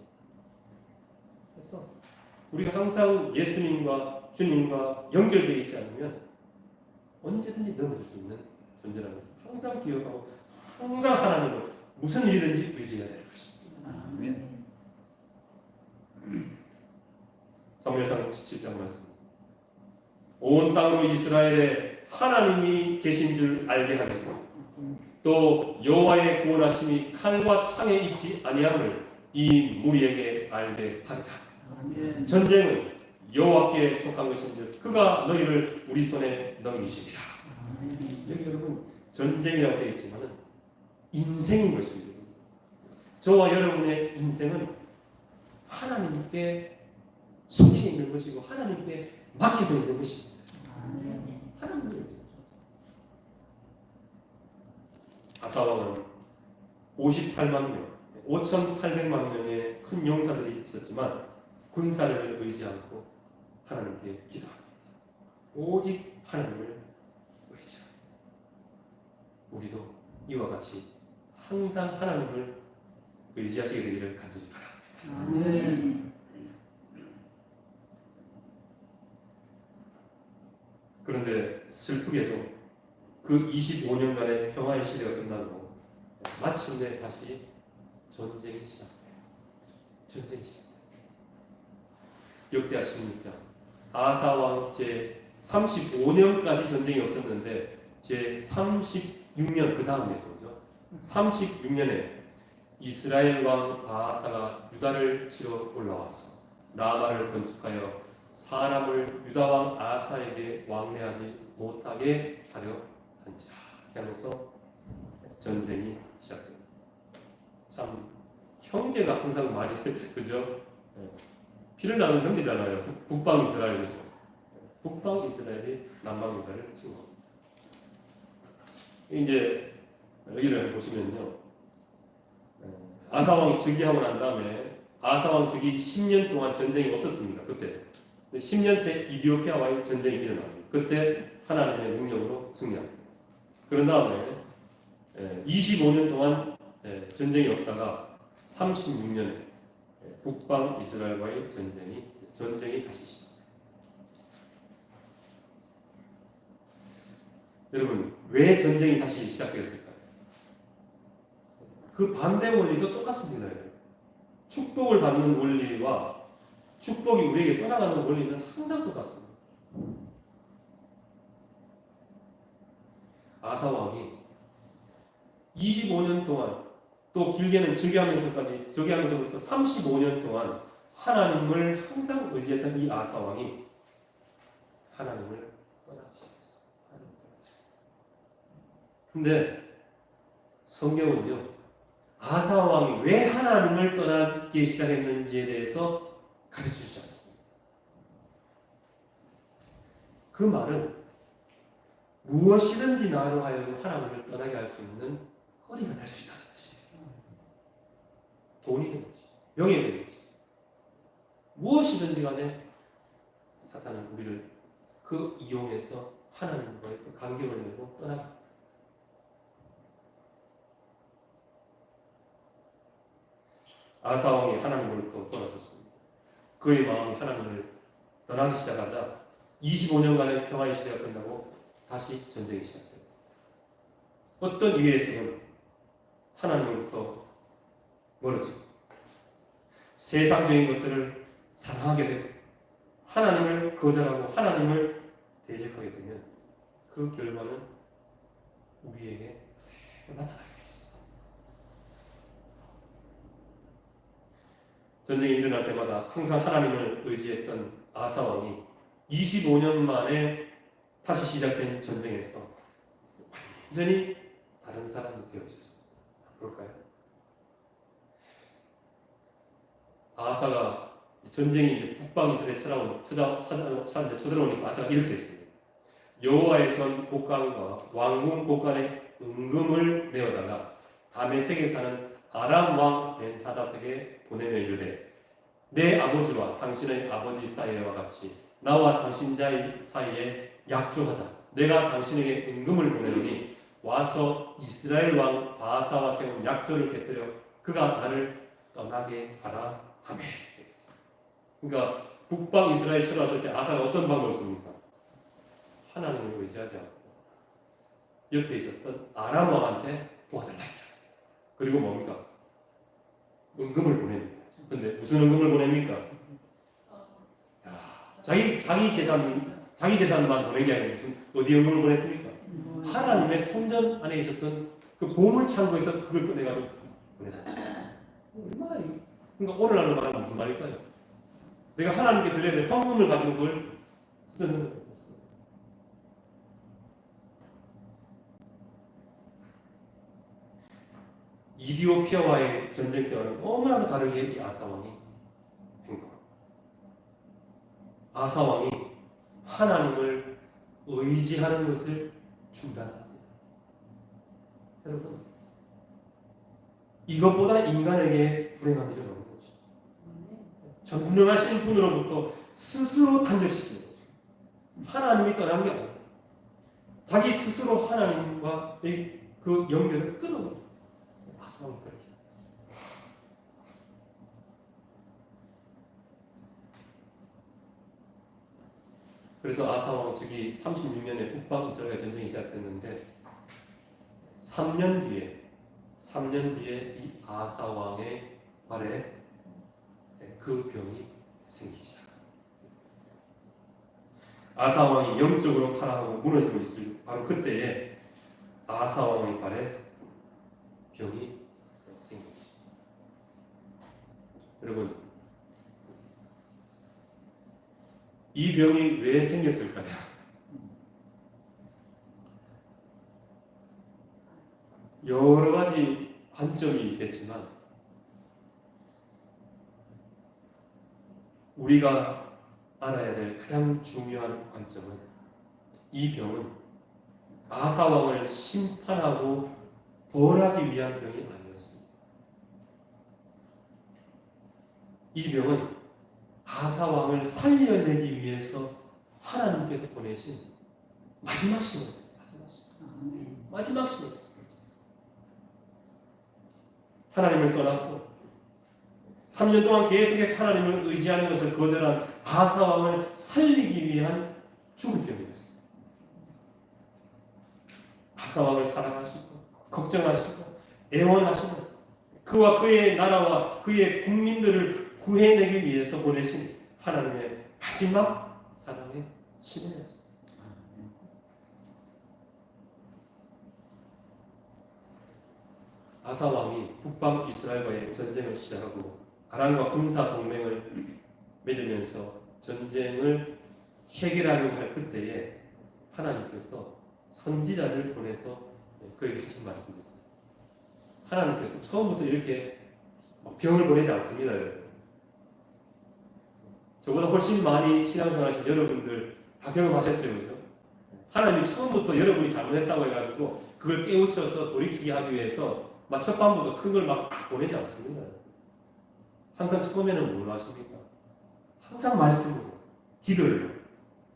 그래서 우리가 항상 예수님과 주님과 연결되어 있지 않으면 언제든지 넘어질 수 있는 존재라는 것을 항상 기억하고 항상 하나님을 무슨 일이든지 의지해야 될 것입니다. 아멘. 사무엘상 17장 말씀. 온 땅으로 이스라엘에 하나님이 계신 줄 알게 하겠고 또 여호와의 구원하심이 칼과 창에 있지 아니함을 이 무리에게 알게 하리라. 아멘. 전쟁은 여호와께 속한 것인즉 그가 너희를 우리 손에 넘기시리라. 여기 여러분 전쟁이라고 되어 있지만은 인생인 것입니다. 저와 여러분의 인생은 하나님께 속해 있는 것이고 하나님께 맡겨져 있는 것입니다. 하나님께 아사왕은 58만 명, 5,800만 명의 큰 용사들이 있었지만 군사력을 의지 않고 하나님께 기도합니다. 오직 하나님을 의지합니다. 우리도 이와 같이 항상 하나님을 의지하시게 되기를 간절히 바랍니다. 아멘. 그런데 슬프게도 그 25년간의 평화의 시대가 끝나고 마침내 다시 전쟁이 시작돼요. 전쟁이 시작돼요. 역대하 16장 아사 왕 제 35년까지 전쟁이 없었는데 제 36년 그 다음에 죠 36년에 이스라엘 왕 바하사가 유다를 치러 올라와서 라마를 건축하여 사람을 유다 왕 아사에게 왕래하지 못하게 하려 한자 이렇게 하면서 전쟁이 시작됩니다. 참 형제가 항상 많이 그죠? 피를 나눈 형제잖아요. 북방 이스라엘이죠. 북방 이스라엘이 남방 유다를 치고 이제 여기를 보시면요. 아사 왕이 즉위하고 난 다음에 아사 왕 즉위 10년 동안 전쟁이 없었습니다. 그때 10년 때 이디오피아와의 전쟁이 일어납니다. 그때 하나님의 능력으로 승리합니다. 그런 다음에 25년 동안 전쟁이 없다가 36년에 북방 이스라엘과의 전쟁이 다시 시작합니다. 여러분 왜 전쟁이 다시 시작되었을까요? 그 반대 원리도 똑같습니다. 축복을 받는 원리와 축복이 우리에게 떠나가는 원리는 항상 똑같습니다. 아사 왕이 25년 동안 또 길게는 즉위하면서부터 35년 동안 하나님을 항상 의지했던 이 아사 왕이 하나님을 떠나기 시작했어요. 근데 성경은요, 아사 왕이 왜 하나님을 떠나기 시작했는지에 대해서 가르쳐주지 않습니다. 그 말은 무엇이든지 나로 하여금 하나님을 떠나게 할 수 있는 허리가 될 수 있다는 뜻이에요. 돈이 되는지, 명예가 되는지, 무엇이든지 간에 사탄은 우리를 그 이용해서 하나님과의 그 관계를 내고 떠나갑니다. 아사 왕이 하나님으로부터 돌아섰습니다. 그의 마음이 하나님을 떠나기 시작하자 25년간의 평화의 시대가 끝나고 다시 전쟁이 시작됩니다. 어떤 이유에서는 하나님으로부터 멀어지고 세상적인 것들을 사랑하게 되고 하나님을 거절하고 하나님을 대적하게 되면 그 결과는 우리에게 나타나게 됩니다. 전쟁이 일어날 때마다 항상 하나님을 의지했던 아사 왕이 25년 만에 다시 시작된 전쟁에서 완전히 다른 사람이 되어 있었습니다. 볼까요? 아사가 전쟁이 이제 북방 이스라엘에 쳐들어오니까 아사가 이렇게 했습니다. 여호와의 전 곡간과 왕궁 곡간에 은금을 메어다가 다메섹에 사는 아람 왕 벤하닷에게 보내며 이르되 내 아버지와 당신의 아버지 사이와 같이 나와 당신 사이에 약조하자. 내가 당신에게 은금을 보내노니 와서 이스라엘 왕 바하사와 세운 약조를 곁들여 그가 나를 떠나게 하라 하매. 그러니까 북방 이스라엘 쳐들어왔을 때 아사가 어떤 방법을 씁니까? 하나님을 의지하지 않고 옆에 있었던 아람 왕한테 도와달라 했죠. 그리고 뭡니까? 은금을 보냅니다. 근데 무슨 은금을 보냅니까? 자기 재산만 보낸 게 아니라 어디 은금을 보냈습니까? 하나님의 성전 안에 있었던 그 보물 창고에서 그걸 꺼내가지고 보냈다. 얼마나 그러니까 오늘날로 말하면 무슨 말일까요? 내가 하나님께 드려야 될 헌금을 가지고 그걸 쓰는 거예요. 이디오피아와의 전쟁 때와는 너무나도 다르게 이 아사 왕이 행동합니다. 아사 왕이 하나님을 의지하는 것을 중단합니다. 여러분, 이것보다 인간에게 불행한 일은 없는 거죠. 전능하신 분으로부터 스스로 단절시키는 거죠. 하나님이 떠난 게 아니에요. 자기 스스로 하나님과의 그 연결을 끊어버려요. 아사 왕이 그렇게. 그래서 아사 왕 즉위 36년에 북방 이스라엘 전쟁이 시작됐는데 3년 3년 뒤에 이 아사 왕의 발에 그 병이 생기기 시작합니다. 아사 왕이 영적으로 타락하고 무너지고 있을 바로 그때에 아사 왕의 발에 병이 생기기 시작합니다. 여러분, 이 병이 왜 생겼을까요? 여러 가지 관점이 있겠지만 우리가 알아야 될 가장 중요한 관점은 이 병은 아사 왕을 심판하고 벌하기 위한 병이 아니었습니다. 이 병은 아사 왕을 살려내기 위해서 하나님께서 보내신 마지막 신호였습니다. 마지막 신호였습니다. 하나님을 떠났고 3년 동안 계속해서 하나님을 의지하는 것을 거절한 아사 왕을 살리기 위한 죽을 병이었습니다. 아사 왕을 사랑하시고 걱정하시고 애원하시고 그와 그의 나라와 그의 국민들을 구해내기 위해서 보내신 하나님의 마지막 사랑의 신호였습니다. 아사 왕이 북방 이스라엘과의 전쟁을 시작하고 아람과 군사 동맹을 맺으면서 전쟁을 해결하려고 할 그때에 하나님께서 선지자를 보내서 그에게 하신 말씀이 있어요. 하나님께서 처음부터 이렇게 병을 보내지 않습니다. 저보다 훨씬 많이 신앙생활하신 여러분들 다 경험하셨죠, 그죠? 하나님이 처음부터 여러분이 잘못했다고 해가지고 그걸 깨우쳐서 돌이키게 하기 위해서 막 첫 밤부터 큰 걸 막 보내지 않습니다. 항상 처음에는 뭘 하십니까? 항상 말씀으로, 기별로.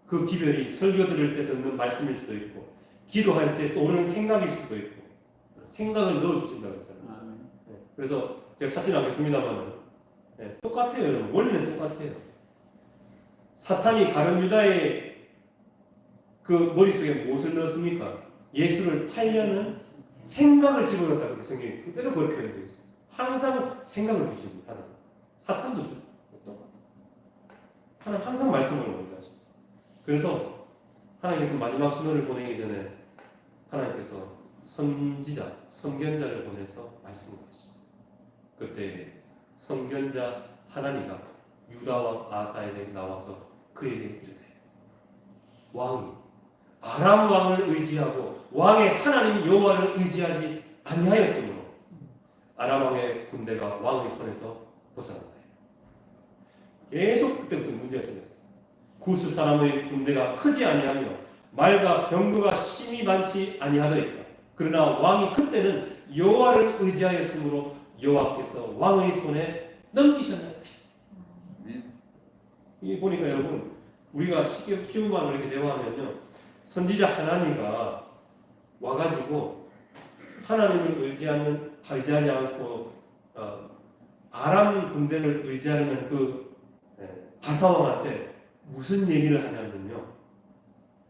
그 기별이 설교 들을 때 듣는 말씀일 수도 있고, 기도할 때 떠오르는 생각일 수도 있고, 생각을 넣어주신다고 했잖아요. 그래서 제가 찾지는 않겠습니다만, 똑같아요, 여러분. 원리는 똑같아요. 사탄이 가룟 유다의 그 머릿속에 무엇을 넣었습니까? 예수를 팔려는 생각을 집어넣었다고 성경이 그대로 그렇게 표현되어 있어요. 항상 생각을 주십니다. 하나님. 사탄도 주고 똑같아요. 하나님 항상 말씀을 먼저 하십니다. 그래서 하나님께서 마지막 신호를 보내기 전에 하나님께서 선지자, 선견자를 보내서 말씀을 하십니다. 그때 선견자 하나니가 유다왕 아사에게 나와서 그에게 이르되 왕이 아람 왕을 의지하고 왕의 하나님 여호와를 의지하지 아니하였으므로 아람 왕의 군대가 왕의 손에서 벗어난다. 계속 그때부터 문제가 생겼어요. 구스 사람의 군대가 크지 아니하며 말과 병거가 심히 많지 아니하더이다. 그러나 왕이 그때는 여호와를 의지하였으므로 여호와께서 왕의 손에 넘기셨나이다. 이게 보니까 여러분 우리가 쉽게 키우만 이렇게 대화하면요, 선지자 하나니가 와가지고 하나님을 의지하지 않고 아람 군대를 의지하는 그 아사왕한테 무슨 얘기를 하냐면요,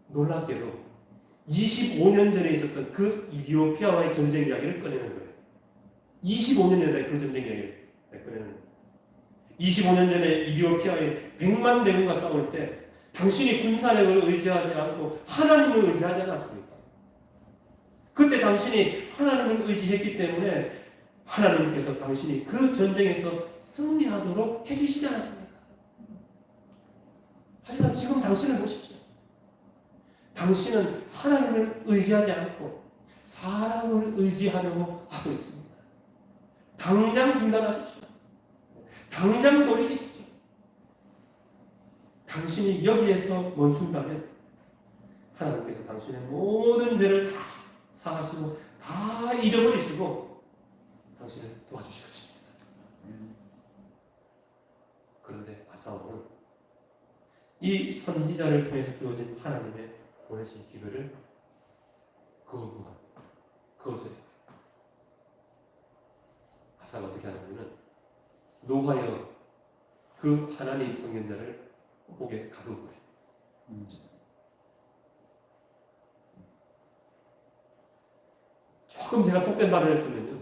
놀랍게도 25년 전에 있었던 그 이디오피아와의 전쟁 이야기를 꺼내는 거예요. 25년 전에 그 전쟁 이야기를 꺼내는 거예요. 25년 전에 이디오피아의 100만 대군과 싸울 때 당신이 군사력을 의지하지 않고 하나님을 의지하지 않았습니까? 그때 당신이 하나님을 의지했기 때문에 하나님께서 당신이 그 전쟁에서 승리하도록 해주시지 않았습니까? 하지만 지금 당신을 보십시오. 당신은 하나님을 의지하지 않고 사람을 의지하려고 하고 있습니다. 당장 중단하십시오. 당장 돌이키십시오. 당신이 여기에서 멈춘다면 하나님께서 당신의 모든 죄를 다 사하시고 다 잊어버리시고 당신을 도와주실 것입니다. 그런데 아사왕은 이 선지자를 통해서 주어진 하나님의 보내신 기별을 거절해요. 아사가 어떻게 하냐면 노하여 그 하나님 선견자를 목에 가두고 그래. 조금 제가 속된 말을 했으면요,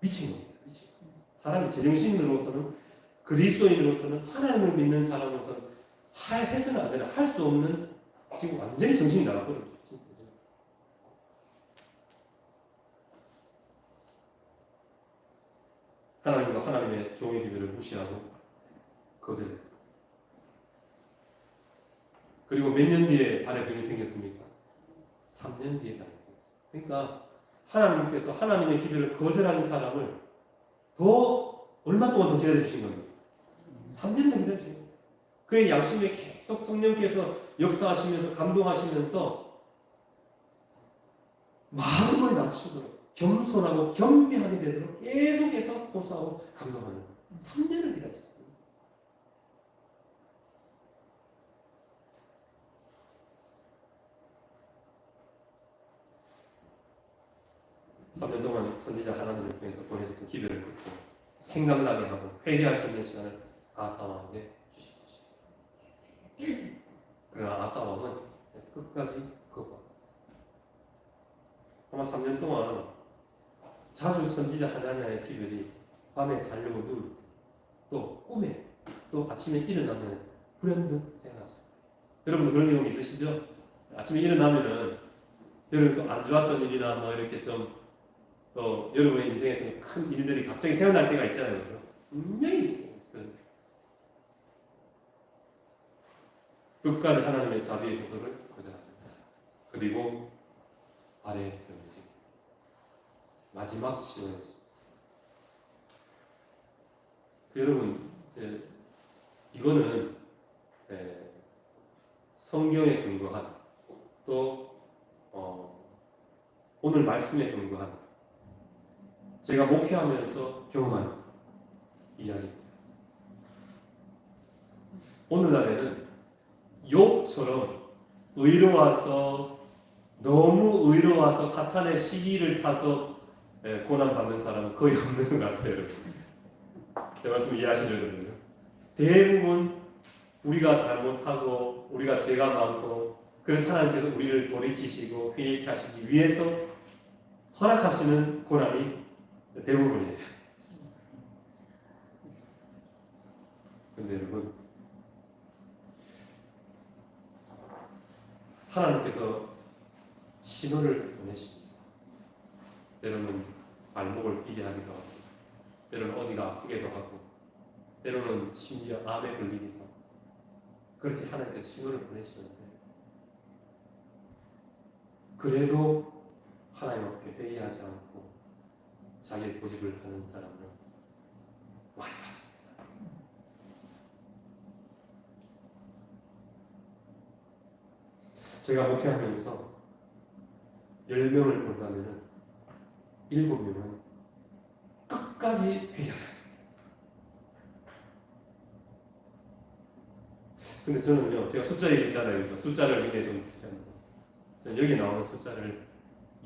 미친 겁니다. 미친 겁니다. 사람이 제정신으로서는 그리스도인으로서는 하나님을 믿는 사람으로서는 해서는 안 되는 할 수 없는 지금 완전히 정신이 나갔거든요. 하나님과 하나님의 종의 기별을 무시하고 거절. 그리고 몇 년 뒤에 발에 병이 생겼습니까? 3년 뒤에 발에 생겼어요. 그러니까 하나님께서 하나님의 기별을 거절하는 사람을 더 얼마 동안 더 기다려 주신 겁니까? 3년 더 기다려 주신 거예요. 그의 양심에 계속 성령께서 역사하시면서 감동하시면서 마음을 낮추도록 겸손하고 겸비하게 되도록 계속해서 호소하고 감동하는 3년을 기다리셨어요. 3년 동안 선지자 하나님을 통해서 보내셨던 기별을 듣고 생각나게 하고 회개할 수 있는 시간을 아사왕에게 주신 것입니다. 그러나 아사왕은 끝까지 거부합니다. 아마 3년 동안 자주 선지자 하나님의 기별이 밤에 자려고 누울 때, 또 꿈에, 또 아침에 일어나면 불현듯 생각하세요. 여러분도 그런 경험 있으시죠? 아침에 일어나면은 여러분 또 안 좋았던 일이나 뭐 이렇게 좀 또 여러분의 인생에 좀 큰 일들이 갑자기 생각날 때가 있잖아요. 그래서 분명히 있어요. 끝까지 하나님의 자비의 호소를 거절합니다. 그리고 발의 병이 마지막 시험이었습니다. 여러분 이제 이거는 성경에 근거한 또 오늘 말씀에 근거한 제가 목회하면서 경험한 이야기입니다. 오늘날에는 욥처럼 너무 의로워서 사탄의 시기를 타서 고난받는 사람은 거의 없는 것 같아요. 여러분. 제 말씀 이해하시죠? 여러분? 대부분 우리가 잘못하고 우리가 죄가 많고 그래서 하나님께서 우리를 돌이키시고 회개케 하시기 위해서 허락하시는 고난이 대부분이에요. 근데 여러분 하나님께서 신호를 보내십니다. 때로는 발목을 삐게 하기도 하고 때로는 어디가 아프기도 하고 때로는 심지어 암에 걸리기도 하고 그렇게 하나님께서 신호를 보내시는데 그래도 하나님 앞에 회개하지 않고 자기의 고집을 하는 사람은 많이 봤습니다. 제가 목회하면서 10명을 본다면 7명은 끝까지 회개하지 않습니다. 근데 저는요, 제가 숫자 얘기했잖아요. 그래서 숫자를 굉장히 좀 주시합니다. 저는 여기 나오는 숫자를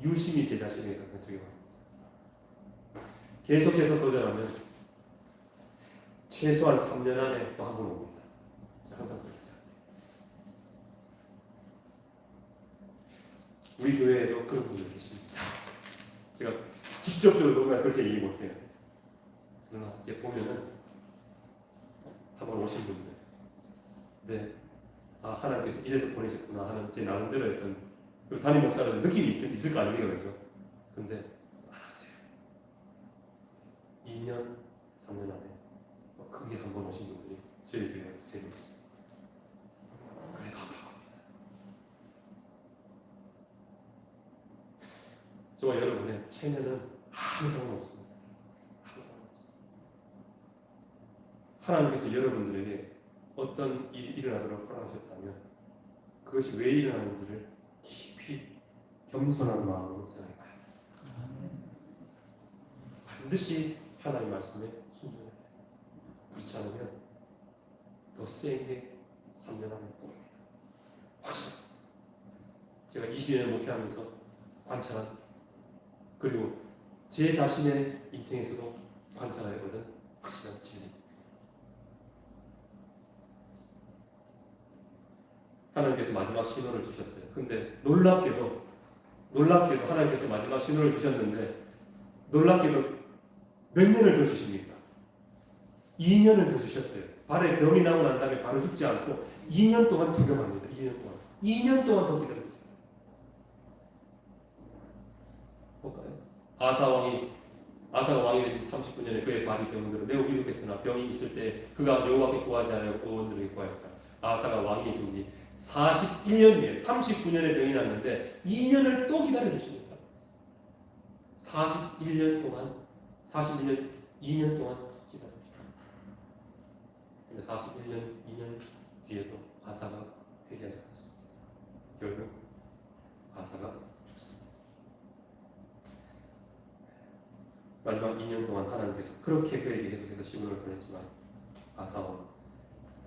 유심히 제 자신에게 갖다 적용합니다. 계속해서 도전하면 최소한 3년 안에 또 한 번 옵니다. 항상 그렇게 생각해요. 우리 교회에도 그런 분들 계십니다. 제가 직접적으로 누구나 그렇게 얘기 못해요. 그러나 이렇게 보면은 한번 오신 분들, 네, 하나님께서 이래서 보내셨구나 하는 제 나름대로 했던 그리고 담임 목사는 느낌이 있을 거 아닙니까, 그죠? 근데 안 하세요. 2년, 3년 안에 또 크게 한 번 오신 분들이 저희 교회에 세고 있습니다. 그래도 아파합니다. 저와 여러분의 체면은 아무 상관없습니다. 아무 상관없습니다. 하나님께서 여러분들에게 어떤 일이 일어나도록 허락하셨다면 그것이 왜 일어나는지를 깊이 겸손한 마음으로 생각해 봐야 돼요. 반드시 하나님 말씀에 순종해야 돼요. 그렇지 않으면 더 세게 3년 안에 또 옵니다. 확실합니다. 제가 20년 목회하면서 관찰한 그리고 제 자신의 인생에서도 관찰하거든 확실한 진리. 하나님께서 마지막 신호를 주셨어요. 근데 놀랍게도 하나님께서 마지막 신호를 주셨는데 놀랍게도 몇 년을 더 주십니까? 2년을 더 주셨어요. 발에 병이 나고 난 다음에 바로 죽지 않고 2년 동안 투병합니다. 2년 동안. 2년 동안 더 기다려주세요. 볼까요? 아사가 왕이 된 지 39년에 그의 발이 병들어 매우 위독했으나 병이 있을 때 그가 여호와께 구하지 않으려 의원들에게 구하였다. 아사가 왕이 되신 지 41년 뒤에 39년에 병이 났는데 2년을 또 기다려주십니다. 41년 동안 2년 동안 또 기다려주십니다. 근데 41년 2년 뒤에도 아사가 회개하지 않았습니다. 결국 아사가 죽습니다. 마지막 2년 동안 하나님께서 그렇게 그에게 계속해서 시간을 보냈지만 아사는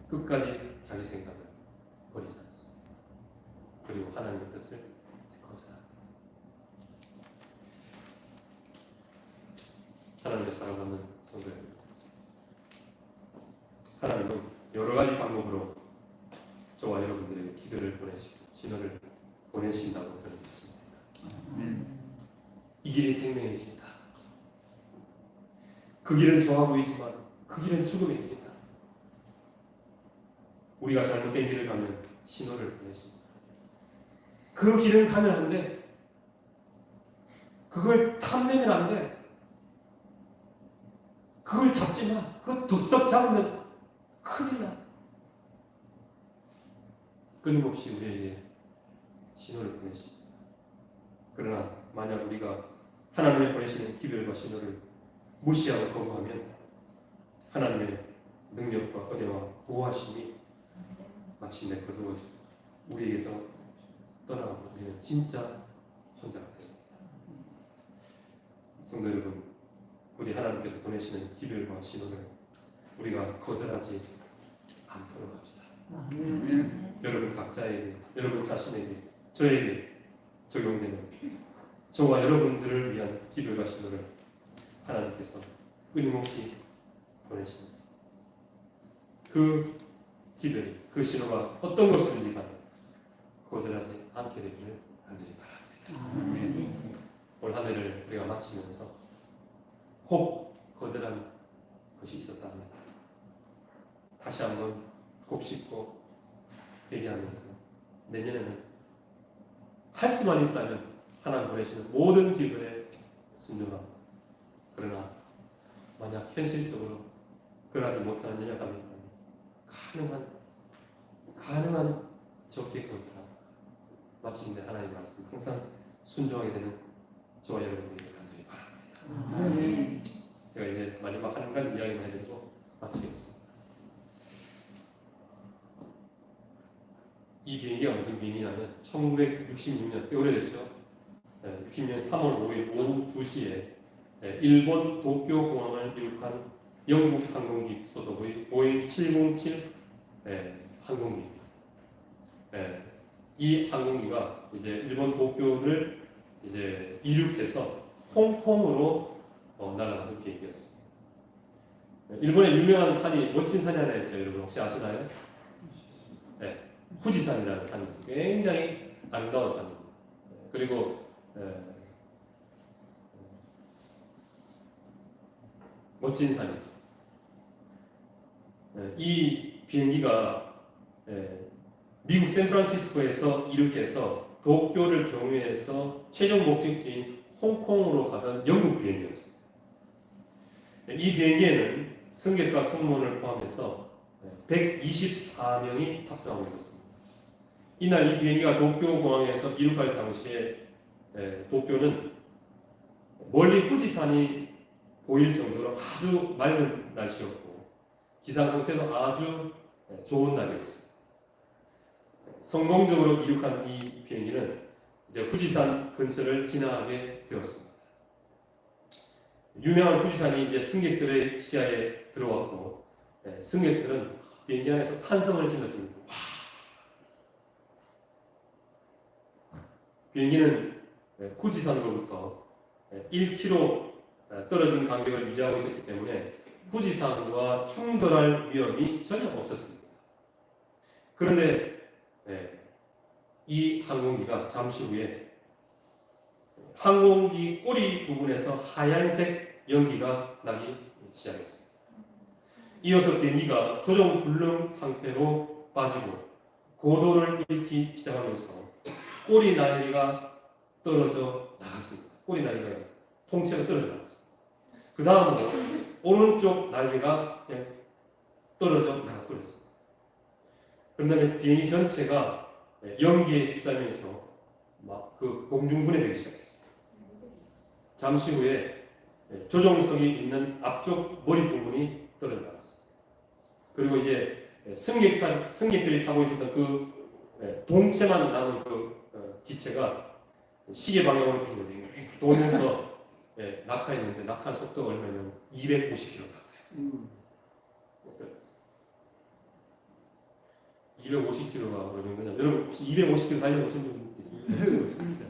끝까지 자기 생각을 버리지 않습니다. 그리고 하나님의 뜻을 거절합니다. 하나님의 사랑받는 성도입니다. 하나님은 여러 가지 방법으로 저와 여러분들에게 기도를 보내시고 신호를 보내신다고 저는 믿습니다. 이 길이 생명의 길이다. 그 길은 좋아 보이지만 그 길은 죽음의 길이다. 우리가 잘못된 길을 가면 신호를 보내십니다. 그 길은 가면 안 돼. 그걸 탐내면 안 돼. 그걸 잡지 마. 그거 도썩 잡으면 큰일 나. 끊임없이 우리에게 신호를 보내십니다. 그러나 만약 우리가 하나님의 보내시는 기별과 신호를 무시하고 거부하면 하나님의 능력과 은혜와 보호하심이 마침내 거두어지고 우리에게서 떠나가고 우리는 진짜 혼자가 됩니다. 성도 여러분, 우리 하나님께서 보내시는 기별과 신호를 우리가 거절하지 않도록 합시다. 여러분 각자에게, 여러분 자신에게, 저에게 적용되는 저와 여러분들을 위한 기별과 신호를 하나님께서 끊임없이 보내십니다. 그 기별, 그 신호가 어떤 것이든지 간에 거절하지 않게 되기를 간절히 바랍니다. 올 한 해를 우리가 마치면서 혹 거절한 것이 있었다면 다시 한번 곱씹고 회개하면서 내년에는 할 수만 있다면 하나님 보내시는 모든 기별에 순종하고, 그러나 만약 현실적으로 그러지 못하는 연약함이 있다면 가능한 적게 거절하고 마침내 하나님의 말씀 항상 순종하게 되는 저와 여러분들에게 간절히 바랍니다. 제가 이제 마지막 한 가지 이야기만 해드리고 마치겠습니다. 이 비행기가 무슨 비행기냐면 1966년, 꽤 오래됐죠. 60년 3월 5일 오후 2시에 일본 도쿄 공항을 이륙한 영국 항공기 소속의 보잉 707 항공기입니다. 이 항공기가 이제 일본 도쿄를 이제 이륙해서 홍콩으로 날아가는 비행기였습니다. 일본의 유명한 산이 멋진 산이 하나 있죠. 여러분 혹시 아시나요? 네, 후지산이라는 산이 굉장히 아름다운 산입니다. 그리고 멋진 산이죠. 이 비행기가 미국 샌프란시스코에서 이륙해서 도쿄를 경유해서 최종 목적지인 홍콩으로 가던 영국 비행기였습니다. 이 비행기에는 승객과 승무원을 포함해서 124명이 탑승하고 있었습니다. 이날 이 비행기가 도쿄 공항에서 이륙할 당시에 도쿄는 멀리 후지산이 보일 정도로 아주 맑은 날씨였고 기상 상태도 아주 좋은 날이었습니다. 성공적으로 이륙한 이 비행기는 이제 후지산 근처를 지나가게 되었습니다. 유명한 후지산이 이제 승객들의 시야에 들어왔고 승객들은 비행기 안에서 탄성을 질렀습니다. 비행기는 후지산으로부터 1km 떨어진 간격을 유지하고 있었기 때문에 후지산과 충돌할 위험이 전혀 없었습니다. 그런데 이 항공기가 잠시 후에 항공기 꼬리 부분에서 하얀색 연기가 나기 시작했습니다. 이어서 비행기가 조종 불능 상태로 빠지고 고도를 잃기 시작하면서 꼬리 날개가 떨어져 나갔습니다. 꼬리 날개가 통째로 떨어져 나갔습니다. 그 다음으로 오른쪽 날개가 떨어져 나가버렸습니다. 그런 다음에 비행기 전체가 연기에 휩싸이면서 막 그 공중분해되기 시작했습니다. 잠시 후에 조종석이 있는 앞쪽 머리 부분이 떨어져 나갔습니다. 그리고 이제 승객들이 타고 있었던 그 동체만 남은 그 기체가 시계 방향으로 돌면서 낙하했는데 낙하한 속도가 얼마냐면 250km 낙하했어요. 250km가 그러면 그냥 여러분 혹시 250km 달려보신 분 있습니까? 없습니다.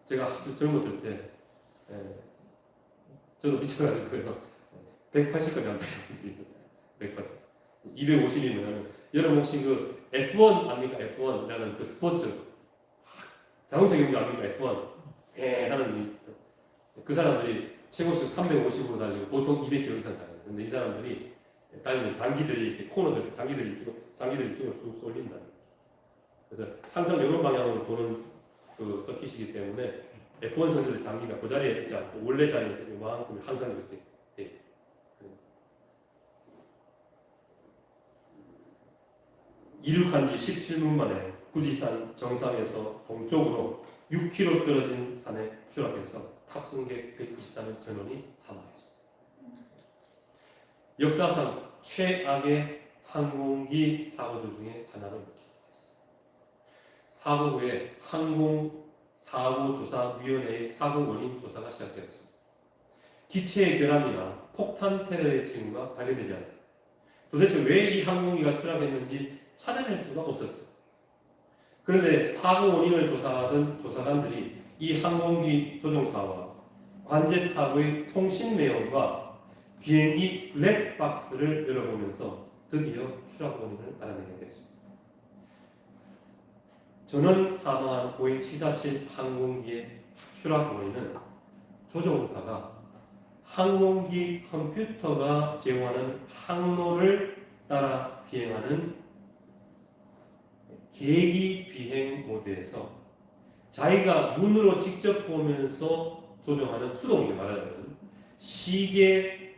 제가 아주 젊었을 때 저도 미쳐가지고요 180까지 안 달려본 적이 있었어요. 180. 250이면 여러분 혹시 그 F1 압니까? F1이라는 그 스포츠 자동차 경기 압니까? F1 하는 그 사람들이 최고속 350으로 달리고 보통 200km 이상 달려요. 근데 이 사람들이 달리는 장기들이 이렇게 코너들 장기들이 이쪽으로 쑥 쏠린다. 그래서 항상 이런 방향으로 도는 그 서킷이기 때문에 F1 선수들 장기가 그 자리에 있지 않고 원래 자리에서 이만큼 항상 이렇게 돼 있어요. 이륙한 지 17분 만에 후지산 정상에서 동쪽으로 6km 떨어진 산에 추락해서 탑승객 124명 전원이 사망했습니다. 역사상 최악의 항공기 사고들 중에 하나로 일으켰습니다. 사고 후에 항공사고조사위원회의 사고 원인 조사가 시작되었습니다. 기체의 결함이나 폭탄 테러의 징후가 발견되지 않았습니다. 도대체 왜 이 항공기가 추락했는지 찾아낼 수가 없었어요. 그런데 사고 원인을 조사하던 조사관들이 이 항공기 조종사와 관제탑의 통신 내용과 비행기 블랙박스를 열어보면서 드디어 추락 원인을 알아내게 되었습니다. 전원 사망한 보잉 747 항공기의 추락 원인은 조종사가 항공기 컴퓨터가 제공하는 항로를 따라 비행하는 계기 비행 모드에서 자기가 눈으로 직접 보면서 조정하는 수동이게 말하자면 시계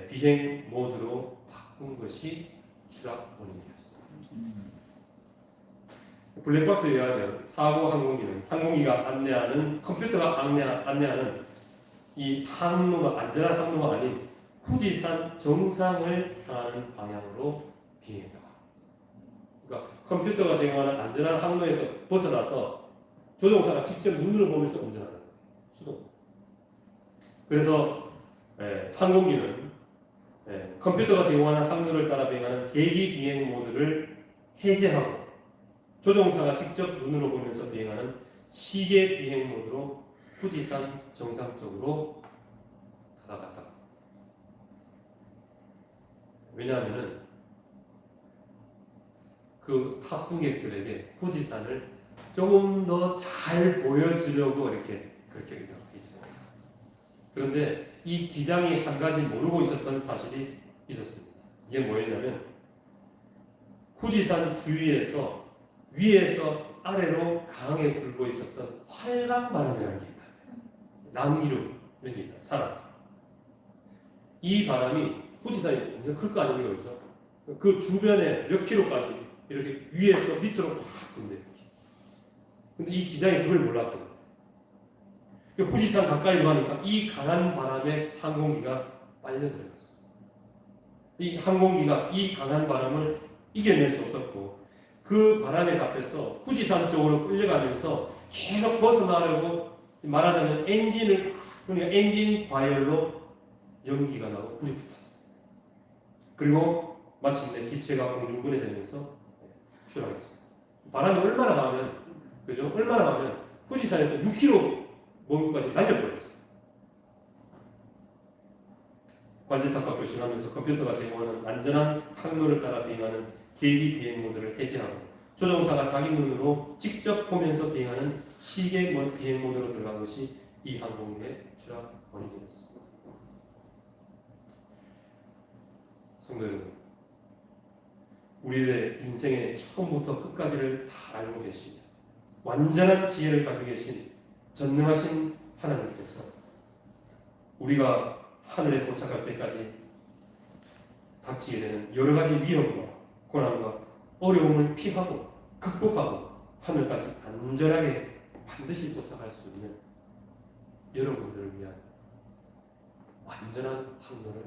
비행 모드로 바꾼 것이 추락 원인이었습니다. 블랙박스에 의하면 사고 항공기는 항공기가 안내하는 컴퓨터가 안내하는 이 항로가 안전한 항로가 아닌 후지산 정상을 향하는 방향으로 비행했다. 그러니까 컴퓨터가 제공하는 안전한 항로에서 벗어나서 조종사가 직접 눈으로 보면서 운전하는 거예요. 수동. 그래서 항공기는 컴퓨터가 제공하는 항로를 따라 비행하는 계기 비행 모드를 해제하고 조종사가 직접 눈으로 보면서 비행하는 시계 비행 모드로 후지산 정상 쪽으로 달아갔다. 왜냐하면은 그 탑승객들에게 후지산을 조금 더 잘 보여주려고 이렇게 그렇게 했습니다. 그런데 이 기장이 한 가지 모르고 있었던 사실이 있었습니다. 이게 뭐였냐면 후지산 주위에서 위에서 아래로 강하게 불고 있었던 활강바람이라는 게 있다. 남기류 이런 게 있다. 사람. 이 바람이 후지산이 엄청 클 거 아닙니까? 그래서 그 주변에 몇 킬로까지 이렇게 위에서 밑으로 확 분대. 근데 이 기장이 그걸 몰랐던 거예요. 후지산 가까이로 가니까 이 강한 바람에 항공기가 빨려 들어갔어요. 이 항공기가 이 강한 바람을 이겨낼 수 없었고 그 바람에 답해서 후지산 쪽으로 끌려가면서 계속 벗어나려고 말하자면 그러니까 엔진 과열로 연기가 나고 불이 붙었어요. 그리고 마침내 기체가 공중분해되면서 추락했어요. 바람이 얼마나 가면 그죠? 얼마나 가면 후지산에 또 6km 먼 곳까지 날려버렸어요. 관제탑과 교신하면서 컴퓨터가 제공하는 안전한 항로를 따라 비행하는 계기 비행 모드를 해제하고 조종사가 자기 눈으로 직접 보면서 비행하는 시계 비행 모드로 들어간 것이 이 항공기의 추락 원인이었습니다. 성도 여러분, 우리의 인생의 처음부터 끝까지를 다 알고 계십니다. 완전한 지혜를 가지고 계신 전능하신 하나님께서 우리가 하늘에 도착할 때까지 닥치게 되는 여러 가지 위험과 고난과 어려움을 피하고 극복하고 하늘까지 안전하게 반드시 도착할 수 있는 여러분들을 위한 완전한 항로를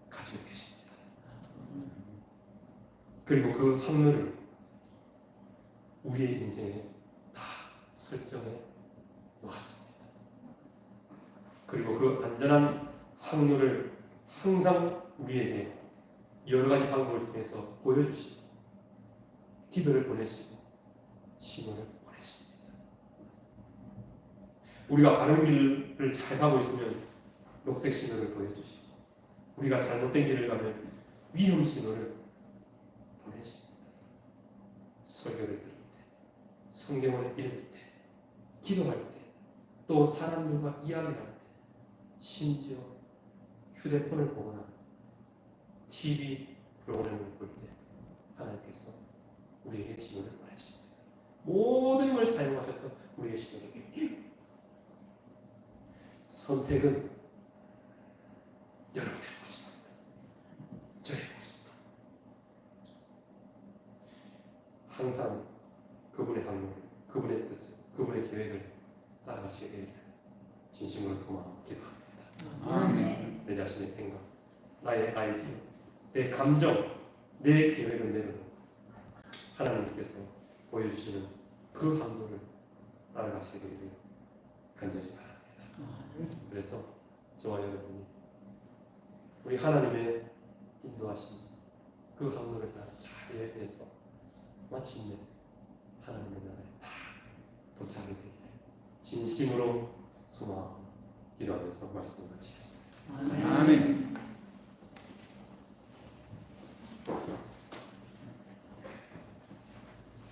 가지고 계십니다. 그리고 그 항로를 우리의 인생에 다 설정해 놓았습니다. 그리고 그 안전한 항로를 항상 우리에게 여러 가지 방법을 통해서 보여주시고 기별을 보내시고 신호를 보내십니다. 우리가 가는 길을 잘 가고 있으면 녹색 신호를 보여주시고 우리가 잘못된 길을 가면 위험 신호를 보내십니다. 설교를 들을 때, 성경을 읽을 때, 기도할 때, 또 사람들과 이야기할 때, 심지어 휴대폰을 보거나 TV 프로그램을 볼 때 하나님께서 우리에게 신호를 보내십니다. 모든 걸 사용하셔서 우리에게 신호를 보내십니다. 선택은 여러분의 것입니다. 저의 것입니다. 항상 그분의 항로, 그분의 뜻을, 그분의 계획을 따라가시게 되기를 진심으로 소망하고 기도합니다. 아멘. 내 자신의 생각, 나의 아이디어, 내 감정, 내 계획을 내려놓고 하나님께서 보여주시는 그 항로를 따라가시게 되기를 간절히 바랍니다. 그래서 저와 여러분이 우리 하나님의 인도하신 그 항로를 따라 잘 여행해서 마침내 하나님의 나라에 다 도착하게 되기를 진심으로 소망하고 기도하면서 말씀을 마치겠습니다. 아멘.